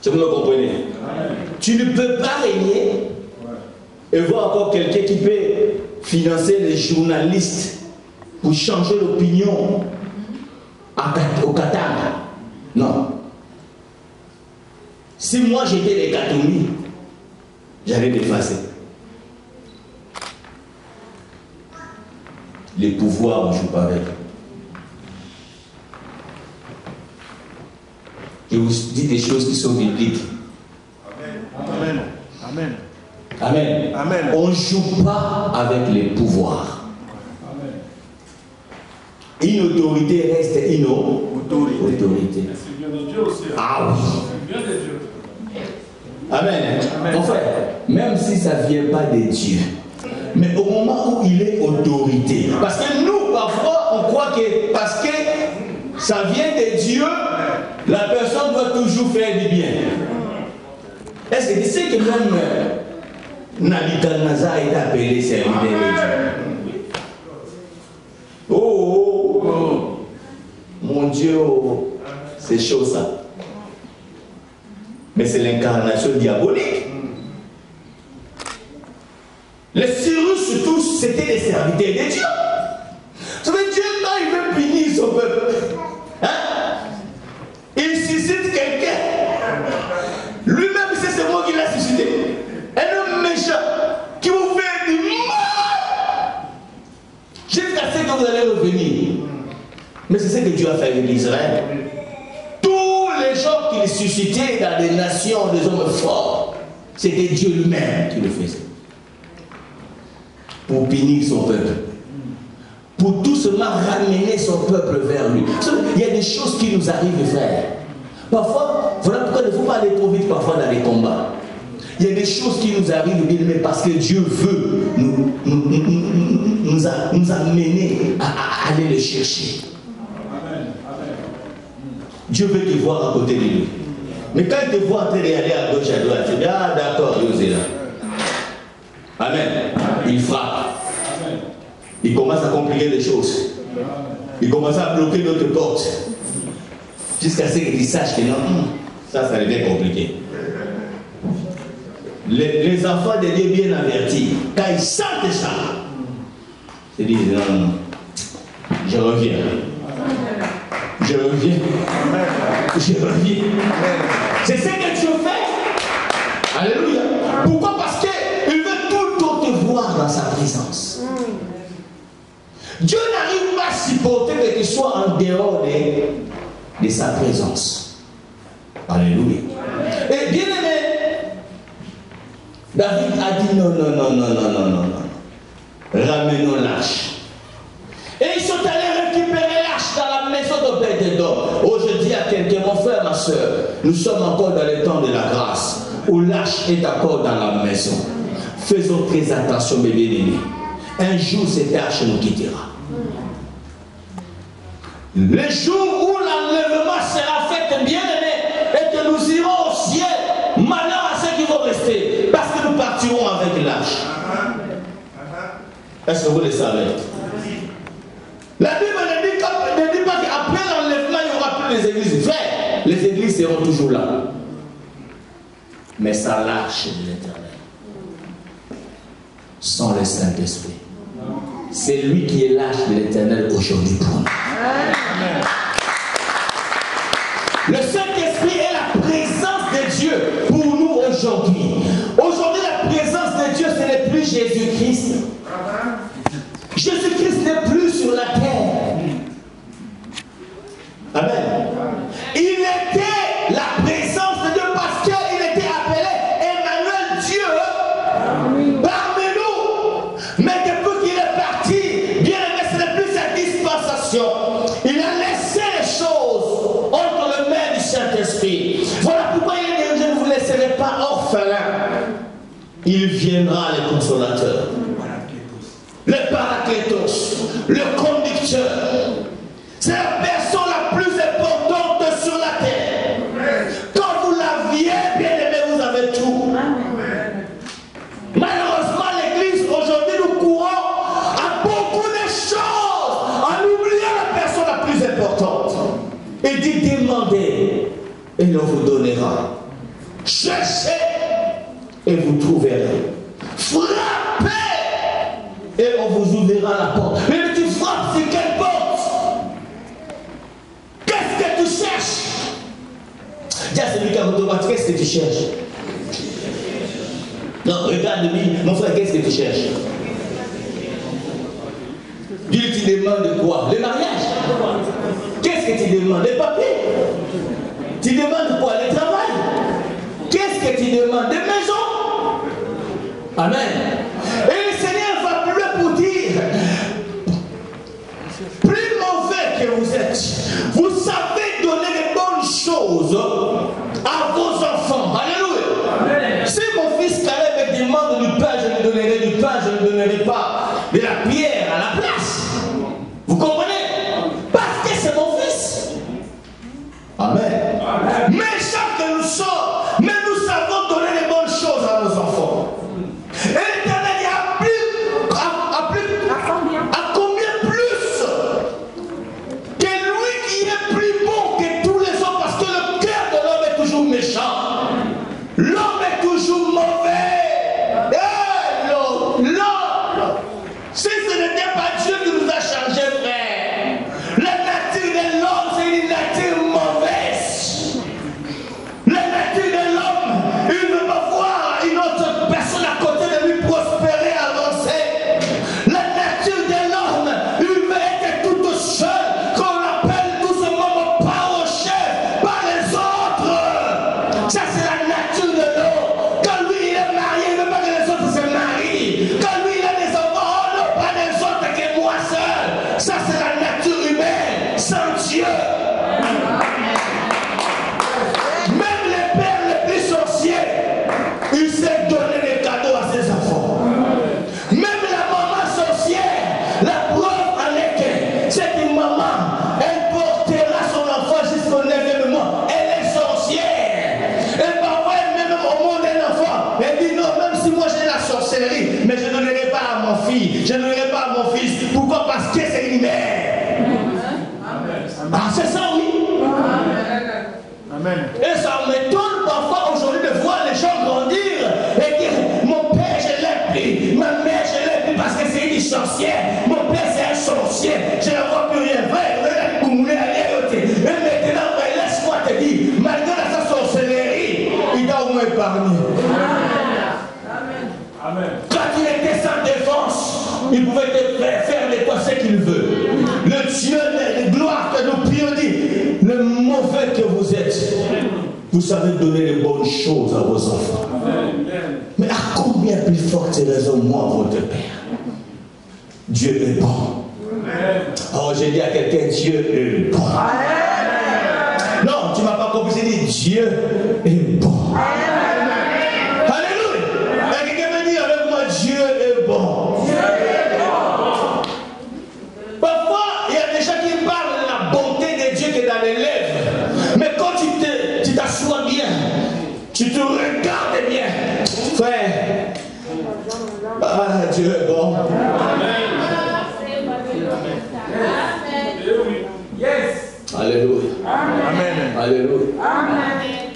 Vous me comprenez? Tu ne peux pas régner et voir encore quelqu'un qui peut financer les journalistes pour changer l'opinion au Qatar. Non. Si moi j'étais les catholiques, j'allais l'effacer. Les pouvoirs, on ne joue pas avec. Je vous dis des choses qui sont bibliques. Amen. Amen. Amen. Amen. On ne joue pas avec les pouvoirs. Une autorité reste une autorité. C'est bien de Dieu aussi. Ah oui. C'est bien de Dieu. Amen. Amen. En fait, même si ça ne vient pas de Dieu, mais au moment où il est autorité, parce que nous, parfois, on croit que parce que ça vient de Dieu, la personne doit toujours faire du bien. Est-ce que tu sais que même Nabucodonosor est appelé serviteur de Dieu? Oh, mon Dieu, c'est chaud ça. Mais c'est l'incarnation diabolique. Les Cyrus, tous, c'était des serviteurs de Dieu. Vous savez, Dieu, quand il veut punir son peuple, hein? Il suscite quelqu'un. Lui-même, c'est moi qui l'a suscité. Un homme méchant qui vous fait du mal. Jusqu'à ce que vous allez revenir. Mais c'est ce que Dieu a fait avec Israël. Tous les gens qu'il suscitait dans des nations, des hommes forts, c'était Dieu lui-même qui le faisait. Pour punir son peuple. Pour tout seulement ramener son peuple vers lui. Il y a des choses qui nous arrivent, frère. Parfois, voilà pourquoi il ne faut pas aller trop vite parfois dans les combats. Il y a des choses qui nous arrivent, mais parce que Dieu veut nous amener à aller le chercher. Dieu veut te voir à côté de lui. Mais quand il te voit en train d'aller à gauche, à droite, tu dis, ah d'accord, Dieu est là. Amen. Il frappe. Il commence à compliquer les choses. Il commence à bloquer notre porte. Jusqu'à ce qu'il sache que non, ça devient compliqué. Les enfants de Dieu bien avertis, quand ils sentent ça, ils disent non, je reviens. Je reviens. Je reviens. C'est ce que Dieu fait. Alléluia. Pourquoi? Parce qu'il veut tout le temps te voir dans sa présence. Dieu n'arrive pas à supporter que tu sois en dehors de sa présence. Alléluia. Et bien aimé, David a dit non, non, non, non, non, non, non, non. Ramenons l'arche. Et ils sont allés récupérer l'arche dans la maison d'Obed-Édom. Oh, je dis à quelqu'un, mon frère, ma soeur, nous sommes encore dans le temps de la grâce, où l'arche est encore dans la maison. Faisons très attention, bébé Néné. Un jour, cette arche nous quittera. Le jour où l'enlèvement sera fait, bien aimé, et que nous irons au ciel, malheur à ceux qui vont rester, parce que nous partirons avec l'arche. Est-ce que vous le savez? La Bible ne dit pas qu'après l'enlèvement, il n'y aura plus les églises. Frère, les églises seront toujours là. Mais sans l'arche de l'Éternel, sans le Saint-Esprit. C'est lui qui est l'arche de l'Éternel aujourd'hui pour nous. Le Saint-Esprit est la présence de Dieu pour nous aujourd'hui. Aujourd'hui, la présence de Dieu, ce n'est plus Jésus-Christ. Jésus-Christ n'est plus sur la terre. Amen. Il était la présence de Dieu parce qu'il était appelé Emmanuel, Dieu parmi nous. Mais depuis qu'il est parti, bien aimé, ce n'est plus sa dispensation. Il a laissé les choses entre les mains du Saint-Esprit. Voilà pourquoi il dit, je ne vous laisserai pas orphelin. Il viendra, le consolateur, le Paraclétos, le conducteur. C'est la personne la plus importante sur la terre. Quand vous l'aviez, bien aimé, vous avez tout. Malheureusement, vous donnera. Cherchez et vous trouverez. Frappez et on vous ouvrira la porte. Mais tu frappes sur quelle porte? Qu'est-ce que tu cherches? Dis à celui qui a votre droite, qu'est-ce que tu cherches? Non, regarde-lui, mon frère, qu'est-ce que tu cherches? Dis-lui, tu demandes quoi? Le mariage? Qu'est-ce que tu demandes? Les papiers? Tu demandes quoi? Le travail? Qu'est-ce que tu demandes? Des maisons? Amen. Et le Seigneur va plus pour dire, plus mauvais que vous êtes, vous savez donner les bonnes choses à vos enfants. Alléluia. Si mon fils Caleb me demande du pain, je lui donnerai du pain, je ne lui donnerai pas de la pierre à la place. Vous comprenez? Parce que c'est mon fils. Amen. Méchants que nous sommes, mais nous savons donner les bonnes choses à nos enfants. Et l'Éternel dit à combien plus que lui qui est plus bon que tous les autres, parce que le cœur de l'homme est toujours méchant. L'homme est toujours mauvais. L'homme. Si ce n'était pas Dieu qui nous a changés, frère, la nature de l'homme, c'est une nature mauvaise. La nature de l'homme, il ne veut pas voir une autre personne à côté de lui prospérer, avancer. La nature de l'homme, il veut être tout seul, qu'on appelle tout simplement pas au chef, pas les autres. Ça, c'est la nature de l'homme. Quand lui, il est marié, il ne veut pas que les autres se marient. Quand lui, il a des enfants, oh non, pas les autres que moi seul. Ça, c'est la nature humaine, sans Dieu. Même les pères les plus sorciers, ils savent donner des cadeaux à ses enfants. Même la maman sorcière, la preuve en est que cette maman, elle portera son enfant jusqu'au 9e mois. Elle est sorcière. Et parfois, elle met même au monde un enfant. Elle dit non, même si moi j'ai la sorcellerie, mais je ne donnerai pas à mon fils, je ne donnerai pas à mon fils. Pourquoi? Parce que c'est une mère. Ah, c'est ça, oui. Amen. Et ça m'étonne parfois aujourd'hui de voir les gens grandir et dire mon père je l'ai pris, ma mère je l'ai pris parce que c'est une sorcière, mon père c'est un sorcier, je ne vois plus rien faire. Et maintenant, laisse-moi te dire, malgré sa sorcellerie, il t'a au moins épargné. Amen. Quand il était sans défense, il pouvait te faire de toi ce qu'il veut. Le Dieu de gloire que nous prions dit, le mauvais que vous êtes, vous savez donner les bonnes choses à vos enfants. Mais à combien plus forte raison, moi, votre Père? Dieu est bon. Oh, j'ai dit à quelqu'un, Dieu est bon. Non, tu ne m'as pas compris, j'ai dit, Dieu est bon. Alléluia. Et quelqu'un me dit avec moi, Dieu est bon. Parfois, il y a des gens qui parlent de la bonté de Dieu qui est dans les lèvres. Mais quand tu t'assois bien, tu te regardes bien, frère, ah, Dieu est bon. Alléluia. Amen. Alléluia.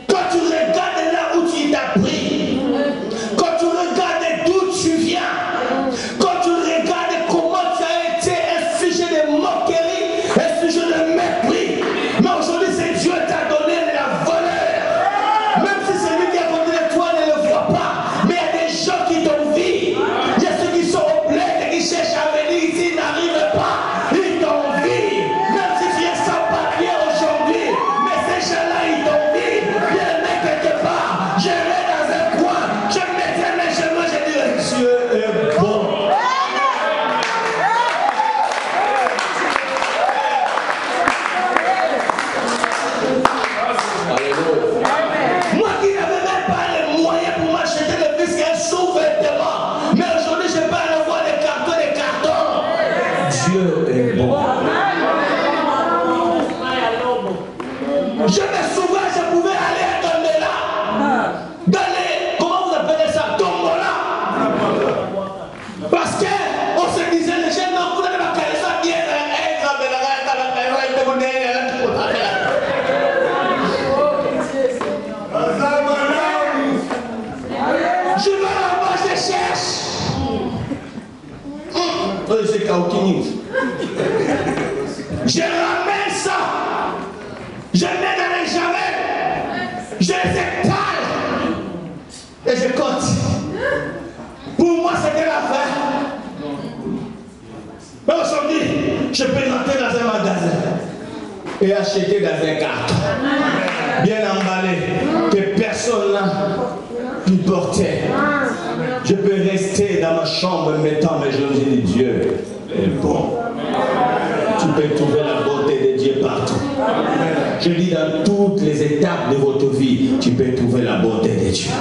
Quand tu regardes là où tu t'as pris, quand tu regardes d'où tu viens, quand tu regardes comment tu as été un sujet de moquerie, un sujet de mépris, mais aujourd'hui c'est Dieu qui t'a donné la valeur. Même si celui qui a côté de toi ne le voit pas, mais il y a des gens qui t'envient. Il y a ceux qui sont au bled et qui cherchent à venir ici, n'arrivent pas. Ils t'envient. Même si tu es sans papier aujourd'hui, mais ces gens-là ils t'envient. José Kaokini. Je ramène ça. Je mets dans les jamais. Je les étale. Et je compte. Pour moi, c'était la fin. Mais aujourd'hui, je peux rentrer dans un magasin et acheter dans un carton. Bien emballé. Que personne n'a pu porter. Je peux rester dans ma chambre mettant mes genoux et dire Dieu est bon. Tu peux trouver la bonté de Dieu partout. Je dis dans toutes les étapes de votre vie, tu peux trouver la bonté de Dieu.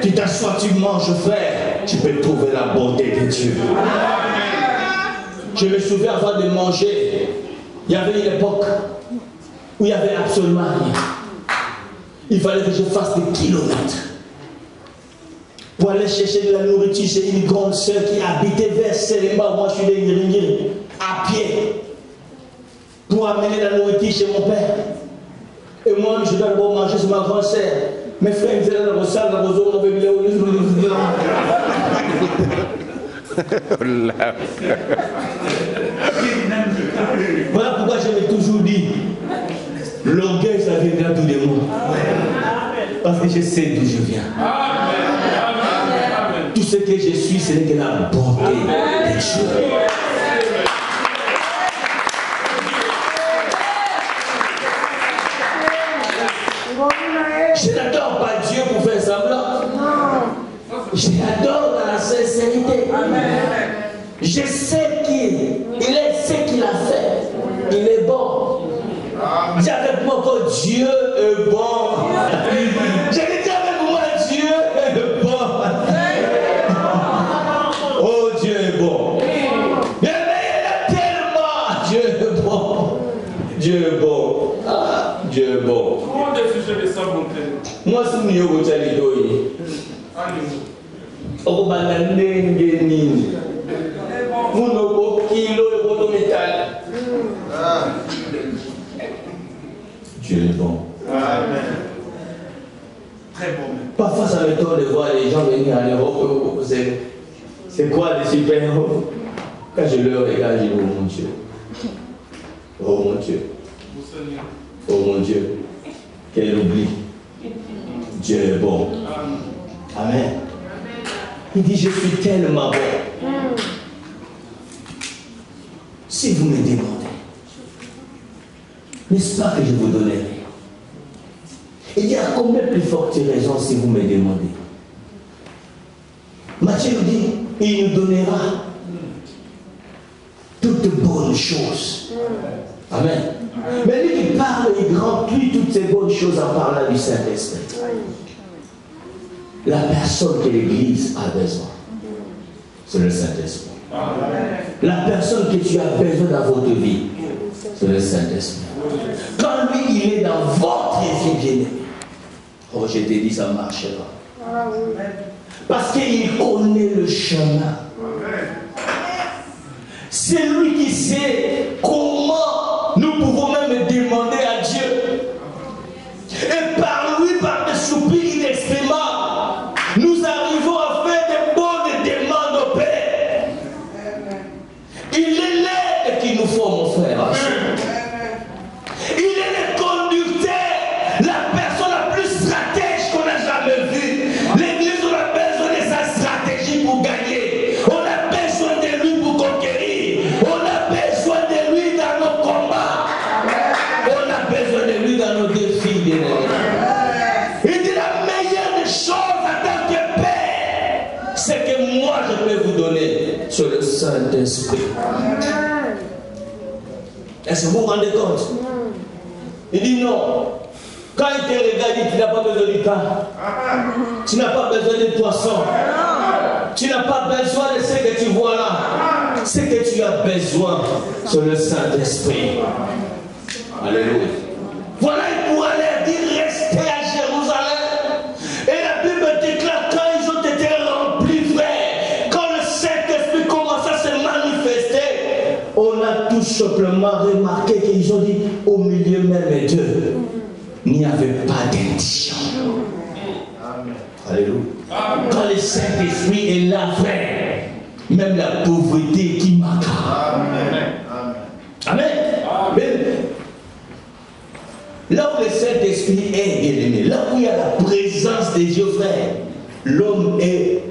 Tu t'assois, tu manges, frère, tu peux trouver la bonté de Dieu. Je me souviens avant de manger, il y avait une époque où il n'y avait absolument rien. Il fallait que je fasse des kilomètres pour aller chercher de la nourriture chez une grande sœur qui habitait vers Séléma. Moi, je suis de Ngiringiri, à pied, pour amener la nourriture chez mon père. Et moi, je dois d'abord manger sur ma grande sœur. Mes frères, ils étaient dans le salle, dans le zoo, on avait mis voilà pourquoi je m'ai toujours dit, l'orgueil, ça viendra tout de moi. Parce que je sais d'où je viens. Tout ce que je suis, ce n'est que la bonté de Dieu. Je n'adore pas Dieu pour faire semblant. Je l'adore dans la sincérité. Je sais qu'il est ce qu'il a fait. Il est bon. Dis avec moi que Dieu est bon. Je dis avec moi Dieu est bon. Oh, Dieu est bon. Mais il est tellement. Dieu est bon. Dieu est bon. Ah, Dieu est bon. Comment défiger de sa bonté? Moi, si nous avons dit Dieu est bon. Amen. Très bon. Parfois, ça m'étonne de voir les gens venir en Europe. C'est quoi les super-héros? Quand je leur regarde, je dis, oh mon Dieu. Oh mon Dieu. Oh mon Dieu. Quel oubli. Dieu est bon. Amen. Il dit, je suis tellement bon. Si vous me demandez, n'est-ce pas que je vous donnerai? Il y a combien plus forte raison si vous me demandez? Matthieu nous dit, il nous donnera toutes bonnes choses. Amen. Mais lui qui parle, il remplit toutes ces bonnes choses en parlant du Saint-Esprit. La personne que l'Église a besoin, c'est le Saint-Esprit. La personne que tu as besoin dans votre vie, c'est le Saint-Esprit. Quand lui, il est dans votre vie bien-aimée, oh, je t'ai dit, ça marchera. Parce qu'il connaît le chemin. C'est lui qui sait comment nous pouvons même demander à Dieu. Et par lui, par des soupirs inexprimables, nous arrivons à faire des bonnes demandes au Père. Il est l'aide qu'il nous faut, mon frère. Il est le conducteur, la personne la plus stratège qu'on a jamais vue. L'Église, on a besoin de sa stratégie pour gagner. On a besoin de lui pour conquérir. On a besoin de lui dans nos combats. On a besoin de lui dans nos défis, bien-aimés. Il dit la meilleure des choses en tant que Père, c'est que moi je peux vous donner sur le Saint-Esprit. Est-ce que vous vous rendez compte? Il dit non. Quand il te regarde, il dit tu n'as pas besoin du pain. Tu n'as pas besoin de poissons. Tu n'as pas besoin de ce que tu vois là. Ce que tu as besoin, c'est le Saint-Esprit. Alléluia. Voilà, il pourra leur dire restez à Jérusalem. Et la Bible déclare quand ils ont été remplis, frère, quand le Saint-Esprit commence à se manifester, on a tout simplement remarqué qu'ils ont dit au milieu même d'eux, il n'y avait pas d'indignation. Alléluia. Quand le Saint-Esprit est là, frère, même la pauvreté qui m'accable. Amen. Amen. Là où le Saint-Esprit est, bien-aimé, là où il y a la présence de Dieu, frère, l'homme est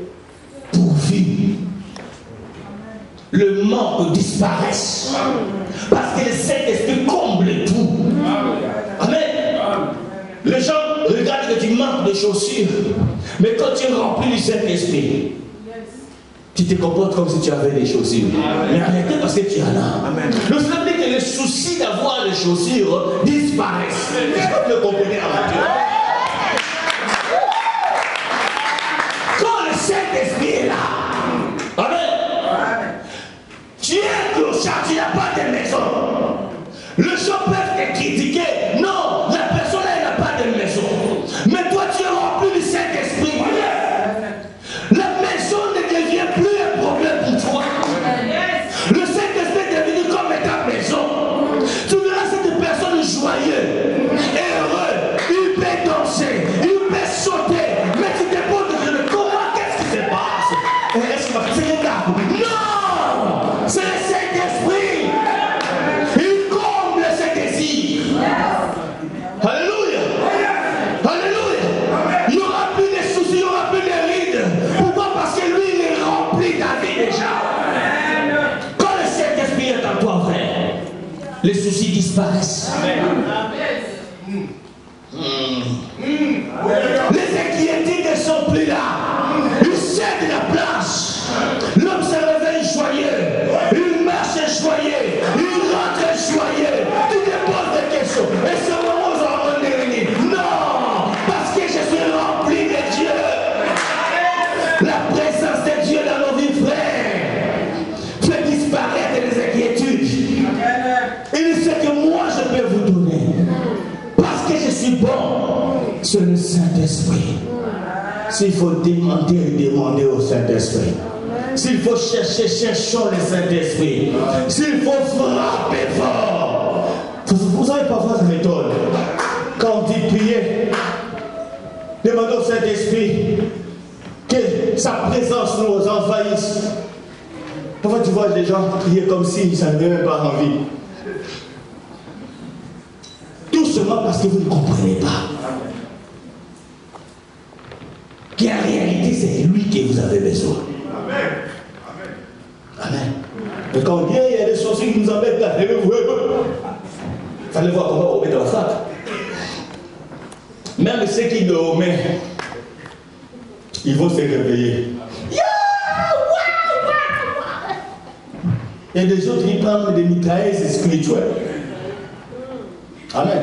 pourvu. Le manque disparaît. Parce que le Saint-Esprit comble tout. Amen. Les gens regardent que tu manques de chaussures. Mais quand tu es rempli du Saint-Esprit, tu te comportes comme si tu avais des chaussures. Mais arrêtez parce que tu en as. Amen. Le Seigneur dit que le souci d'avoir des chaussures disparaissent. Est-ce que vous le comprenez avant Dieu? Quand le Saint-Esprit est là, amen. Tu es un clochard, tu n'as pas de maison. Les gens peuvent te critiquer. Non, la personne là, elle n'a pas de maison. Mais toi, tu es rempli du Saint-Esprit. La maison ne devient plus un problème pour toi. Le Saint-Esprit est devenu comme ta maison. Tu verras cette personne joyeuse, heureux, il peut danser, il peut sauter. Mais tu te poses comment, qu'est-ce qui se passe? Est-ce que c'est un gars? Non! C'est le Saint-Esprit. Il comble ses désirs. Alléluia. Alléluia. Il n'y aura plus de soucis, il n'y aura plus de rides. Pourquoi? Parce que lui, il est rempli David déjà. Quand le Saint-Esprit est en toi, frère, les soucis disparaissent. Les inquiétudes ne sont plus là. Il cède la place. L'homme se réveille joyeux. Il marche joyeux. Il rentre joyeux. Tu te poses des questions. Et ce moment où on est réunis. Non! Parce que je suis rempli de Dieu. La présence de Dieu dans nos vies, frères, fait disparaître les inquiétudes. Il sait que moi je peux vous donner. Parce que je suis bon. C'est le Saint-Esprit. S'il faut demander au Saint-Esprit. S'il faut chercher, cherchons le Saint-Esprit. S'il faut frapper fort. Vous savez, parfois ça m'étonne. Quand on dit prier, demandez au Saint-Esprit que sa présence nous envahisse. Parfois tu vois des gens prier comme si ça n'avait même pas envie. Tout seulement parce que vous ne comprenez pas. Qu'en réalité, c'est lui que vous avez besoin. Amen. Amen. Et quand on dit, il y a des choses qui nous embêtent là, il fallait voir comment on met dans la sac. Même ceux qui dormaient, ils vont se réveiller. Il y a des autres qui prennent des mitrailleuses spirituelles. Amen.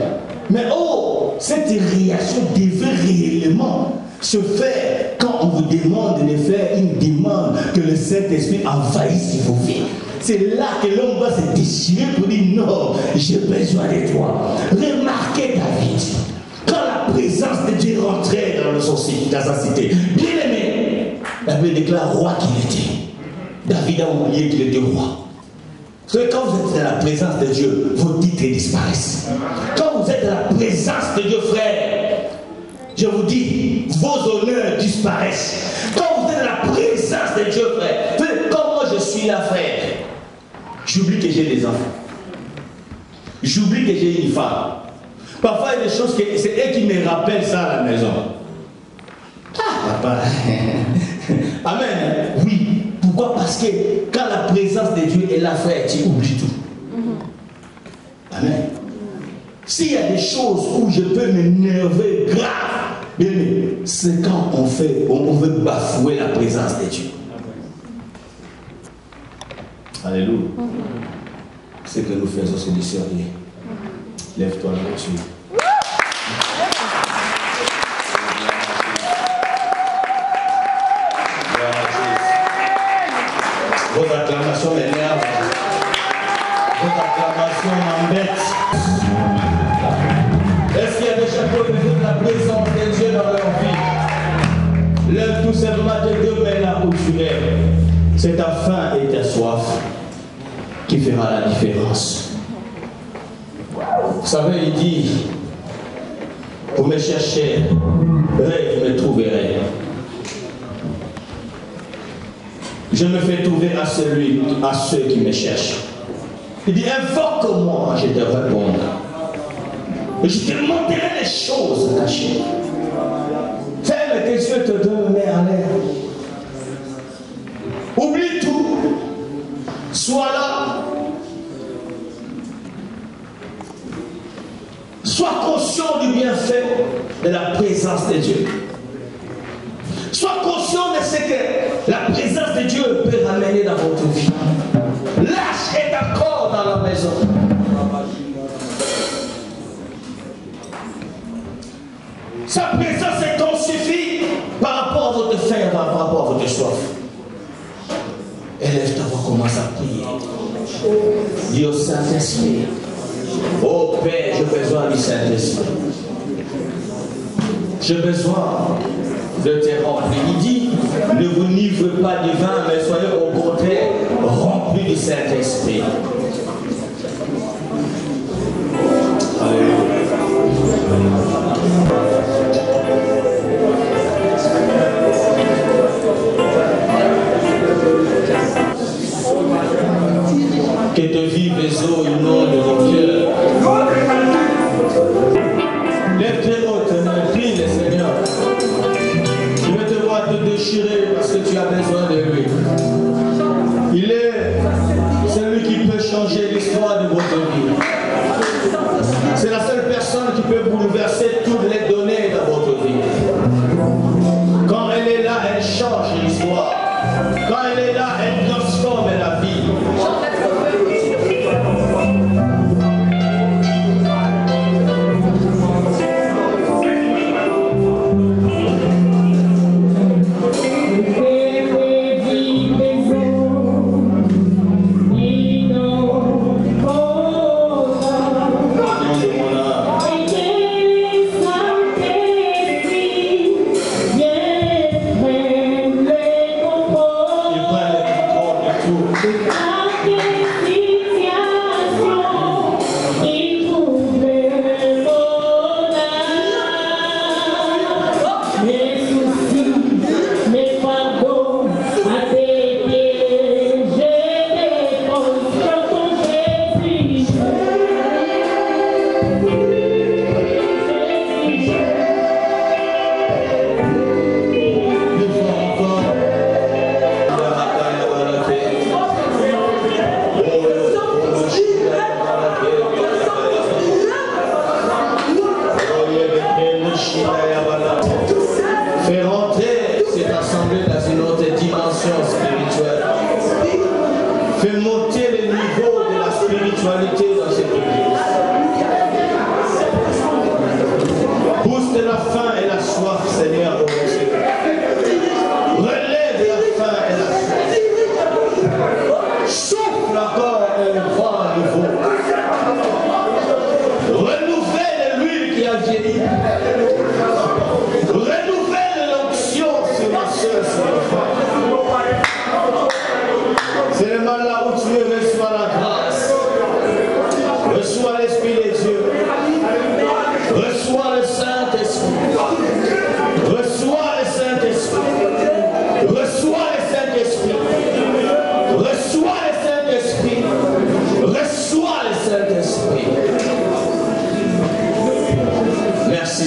Mais oh, cette réaction devait réellement se faire quand on vous demande de faire une demande que le Saint-Esprit envahisse vos vies. C'est là que l'homme va se déchirer pour dire non, j'ai besoin de toi. Remarquez David, quand la présence de Dieu rentrait dans sa cité, bien aimé, David déclare roi qu'il était. David a oublié qu'il était roi. Parce que quand vous êtes dans la présence de Dieu, vos titres disparaissent. Quand vous êtes dans la présence de Dieu, frère, je vous dis, vos honneurs disparaissent. Quand vous êtes dans la présence de Dieu, frère, comme moi je suis là, frère, j'oublie que j'ai des enfants. J'oublie que j'ai une femme. Parfois, il y a des choses que c'est eux qui me rappellent ça à la maison. Ah, papa. Amen. Oui. Pourquoi? Parce que quand la présence de Dieu est là, frère, tu oublies tout. Amen. S'il y a des choses où je peux m'énerver grave, c'est quand on veut bafouer la présence de Dieu. Alléluia. Ce que nous faisons, c'est du sérieux. Lève-toi là-dessus. Vos acclamations m'énervent. Vos acclamations m'embêtent. Est-ce qu'il y a des gens qui ont besoin de la présence de Dieu dans leur vie? Lève tout simplement tes deux mains là où tu es. C'est ta faim et ta soif qui fera la différence. Vous savez, il dit, vous me cherchez, vous me trouverez. je me fais trouver à ceux qui me cherchent. Il dit, invoque-moi, je te répondrai. Et je te montrerai les choses cachées. Ferme tes yeux, te donne, mets en l'air. Oublie tout. Sois là. Sois conscient du bienfait de la présence de Dieu. Sois conscient de ce que la présence de Dieu peut ramener dans votre vie. Lâche et d'accord dans la maison. Sa présence est ton suffit par rapport à votre faim, par rapport à votre soif. Élève ta voix, commence à prier. Dis au Saint-Esprit, oh Père, j'ai besoin du Saint-Esprit. J'ai besoin de te remplir. Il dit, ne vous livrez pas du vin, mais soyez au contraire remplis du Saint-Esprit. Alléluia. Que de vives eaux inondent nos cœurs. Lève tes hautes, prie le Seigneur. Je vais te voir te déchirer parce que tu as besoin de lui. Il est celui qui peut changer l'histoire de votre vie. C'est la seule personne qui peut bouleverser toutes les données dans votre vie. Quand elle est là, elle change l'histoire. Quand elle est là, elle transforme la vie.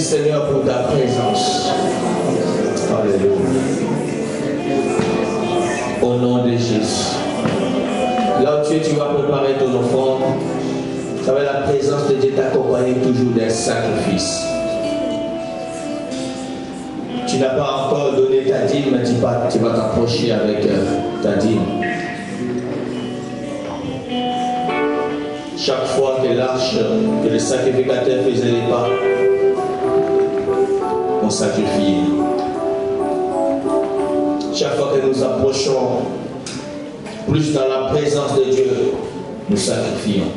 Seigneur pour ta présence. Alléluia. Au nom de Jésus. Là où tu vas préparer ton offrande. Avec la présence de Dieu t'accompagner toujours d'un sacrifice. Tu n'as pas encore donné ta dîme, mais tu vas t'approcher avec ta dîme. Chaque fois que l'arche, que le sacrificateur faisait les pas, on sacrifie. Chaque fois que nous approchons plus dans la présence de Dieu, nous sacrifions.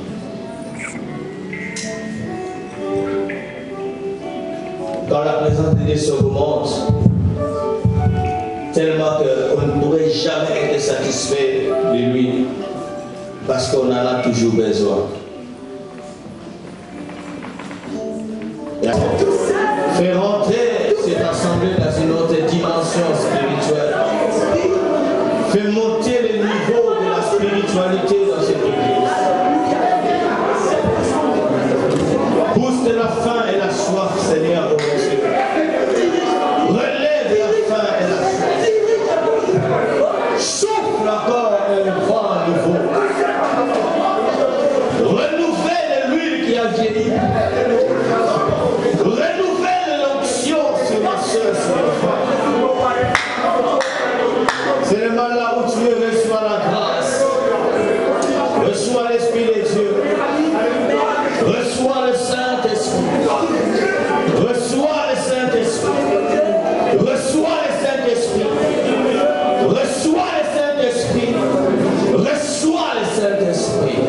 Quand la présence de Dieu s'augmente, tellement qu'on ne pourrait jamais être satisfait de lui, parce qu'on en a toujours besoin. Fais rentrer cette assemblée dans une autre dimension spirituelle. Fais monter Souffle encore un vent nouveau. Renouvelle l'huile qui a vieilli. Renouvelle l'onction sur ma soeur, sur ma femme. C'est le mal là où tu reçois la grâce. Reçois l'Esprit de Dieu. Reçois le Saint-Esprit. Reçois le Saint-Esprit. Reçois le Saint-Esprit. Reçois le Saint-Esprit. Reçois le Saint-Esprit.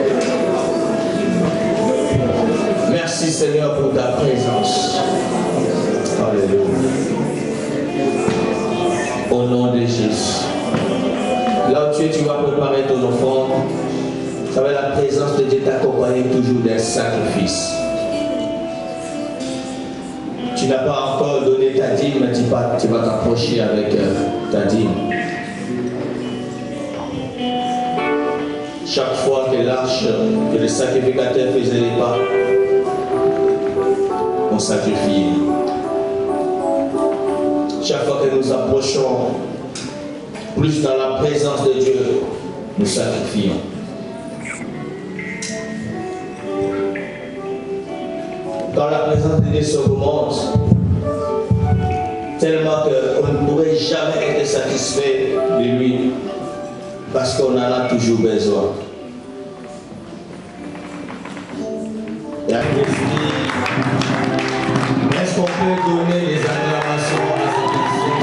Merci Seigneur pour ta présence. Alléluia. Au nom de Jésus. Là où tu es, tu vas préparer ton offrande. Ça va, la présence de Dieu t'accompagner toujours d'un sacrifice. Tu n'as pas encore donné ta dîme, mais tu vas t'approcher avec ta dîme. Chaque fois que l'arche, que le sacrificateur faisait les pas, on sacrifiait. Chaque fois que nous approchons plus dans la présence de Dieu, nous sacrifions. Quand la présence de Dieu s'augmente, tellement qu'on ne pourrait jamais être satisfait de lui, parce qu'on en a toujours besoin. Et avec l'esprit, est-ce qu'on peut donner des acclamations à cet esprit?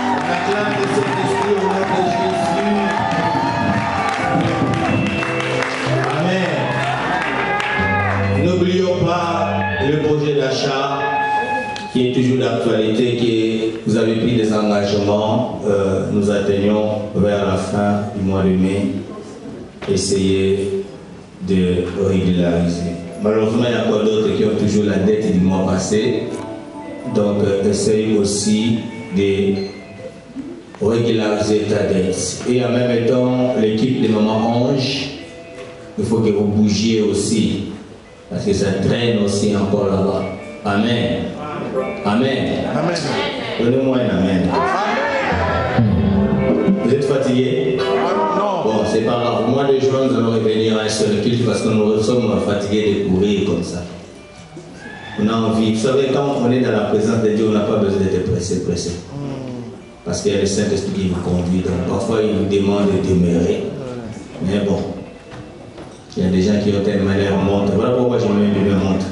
On acclame de cet esprit au nom de Jésus. Amen. N'oublions pas le projet d'achat qui est toujours d'actualité, que vous avez pris des engagements. Nous atteignons vers la fin du mois de mai. Essayez de régulariser. Malheureusement, il y a encore d'autres qui ont toujours la dette du mois passé. Donc, essaye aussi de régulariser ta dette. Et en même temps, l'équipe de Maman Ange, il faut que vous bougiez aussi. Parce que ça traîne aussi encore là-bas. Amen. Amen. Amen. Donnez-moi un amen. Vous êtes fatigué? Non. Bon, c'est pas grave. Au mois de juin, nous allons revenir à un seul culte parce que nous sommes fatigués de courir comme ça. On a envie. Vous savez, quand on est dans la présence de Dieu, on n'a pas besoin d'être pressé. Parce qu'il y a le Saint-Esprit qui vous conduit. Donc parfois, il vous demande de demeurer. Mais bon, il y a des gens qui ont tellement l'air montre. Voilà pourquoi j'ai mis une montre.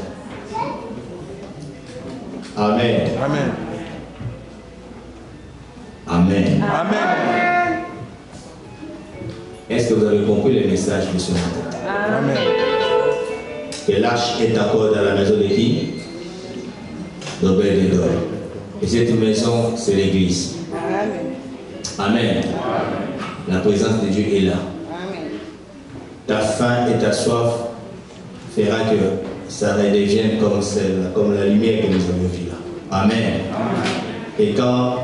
Amen. Amen. Amen. Amen. Est-ce que vous avez compris le message de ce matin? Amen. Que l'arche est encore dans la maison de qui? D'Obed-Edom. Et cette maison, c'est l'église. Amen. La présence de Dieu est là. Ta faim et ta soif fera que ça redevienne comme celle, comme la lumière que nous avons vue là. Amen. Et quand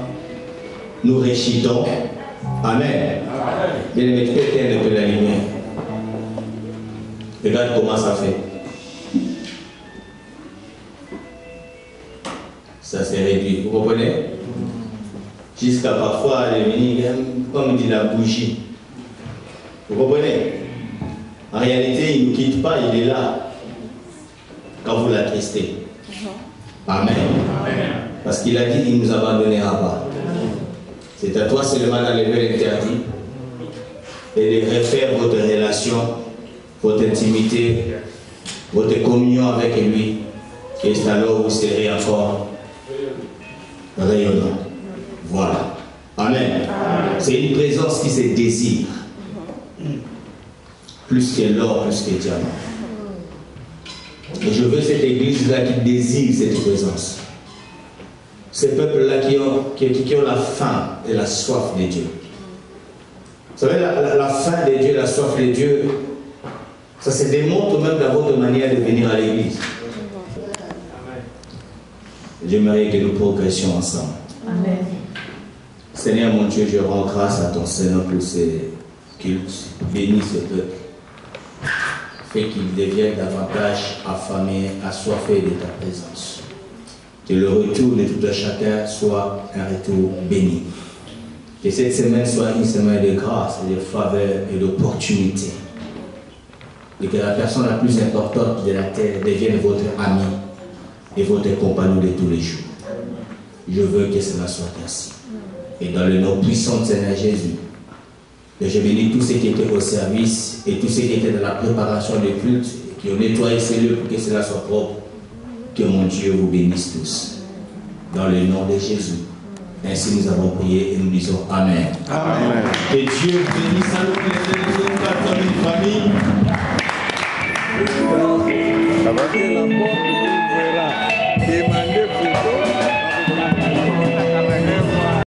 nous récitons, Amen. Bien aimé, tu peux éteindre un peu la lumière. Regarde comment ça fait. Ça s'est réduit. Vous comprenez? Jusqu'à parfois devenir, comme dit la bougie. Vous comprenez? En réalité, il ne nous quitte pas, il est là. Quand vous l'attristez. Amen. Parce qu'il a dit, il ne nous abandonnera pas. C'est à toi seulement d'enlever l'interdit et de refaire votre relation, votre intimité, votre communion avec lui. Et c'est alors où vous serez encore rayonnant. Voilà. Amen. C'est une présence qui se désire. Plus que l'or, plus que le diamant. Et je veux cette église-là qui désire cette présence. Ces peuples-là qui ont la faim et la soif de Dieu. Vous savez, la faim de Dieu, la soif de Dieu, ça se démontre même dans votre manière de venir à l'église. J'aimerais que nous progressions ensemble. Amen. Seigneur mon Dieu, je rends grâce à ton Seigneur pour ces cultes. Bénis ce peuple. Fais qu'il devienne davantage affamé, assoiffé de ta présence. Que le retour de tout un chacun soit un retour béni. Que cette semaine soit une semaine de grâce, de faveur et d'opportunité. Et que la personne la plus importante de la terre devienne votre ami et votre compagnon de tous les jours. Je veux que cela soit ainsi. Et dans le nom puissant de Seigneur Jésus, que je bénis tous ceux qui étaient au service et tous ceux qui étaient dans la préparation des cultes, et qui ont nettoyé ces lieux pour que cela soit propre. Que mon Dieu vous bénisse tous. Dans le nom de Jésus. Ainsi nous avons prié et nous disons Amen. Amen. Que Dieu bénisse à nous, les familles. Ça va bien la porte.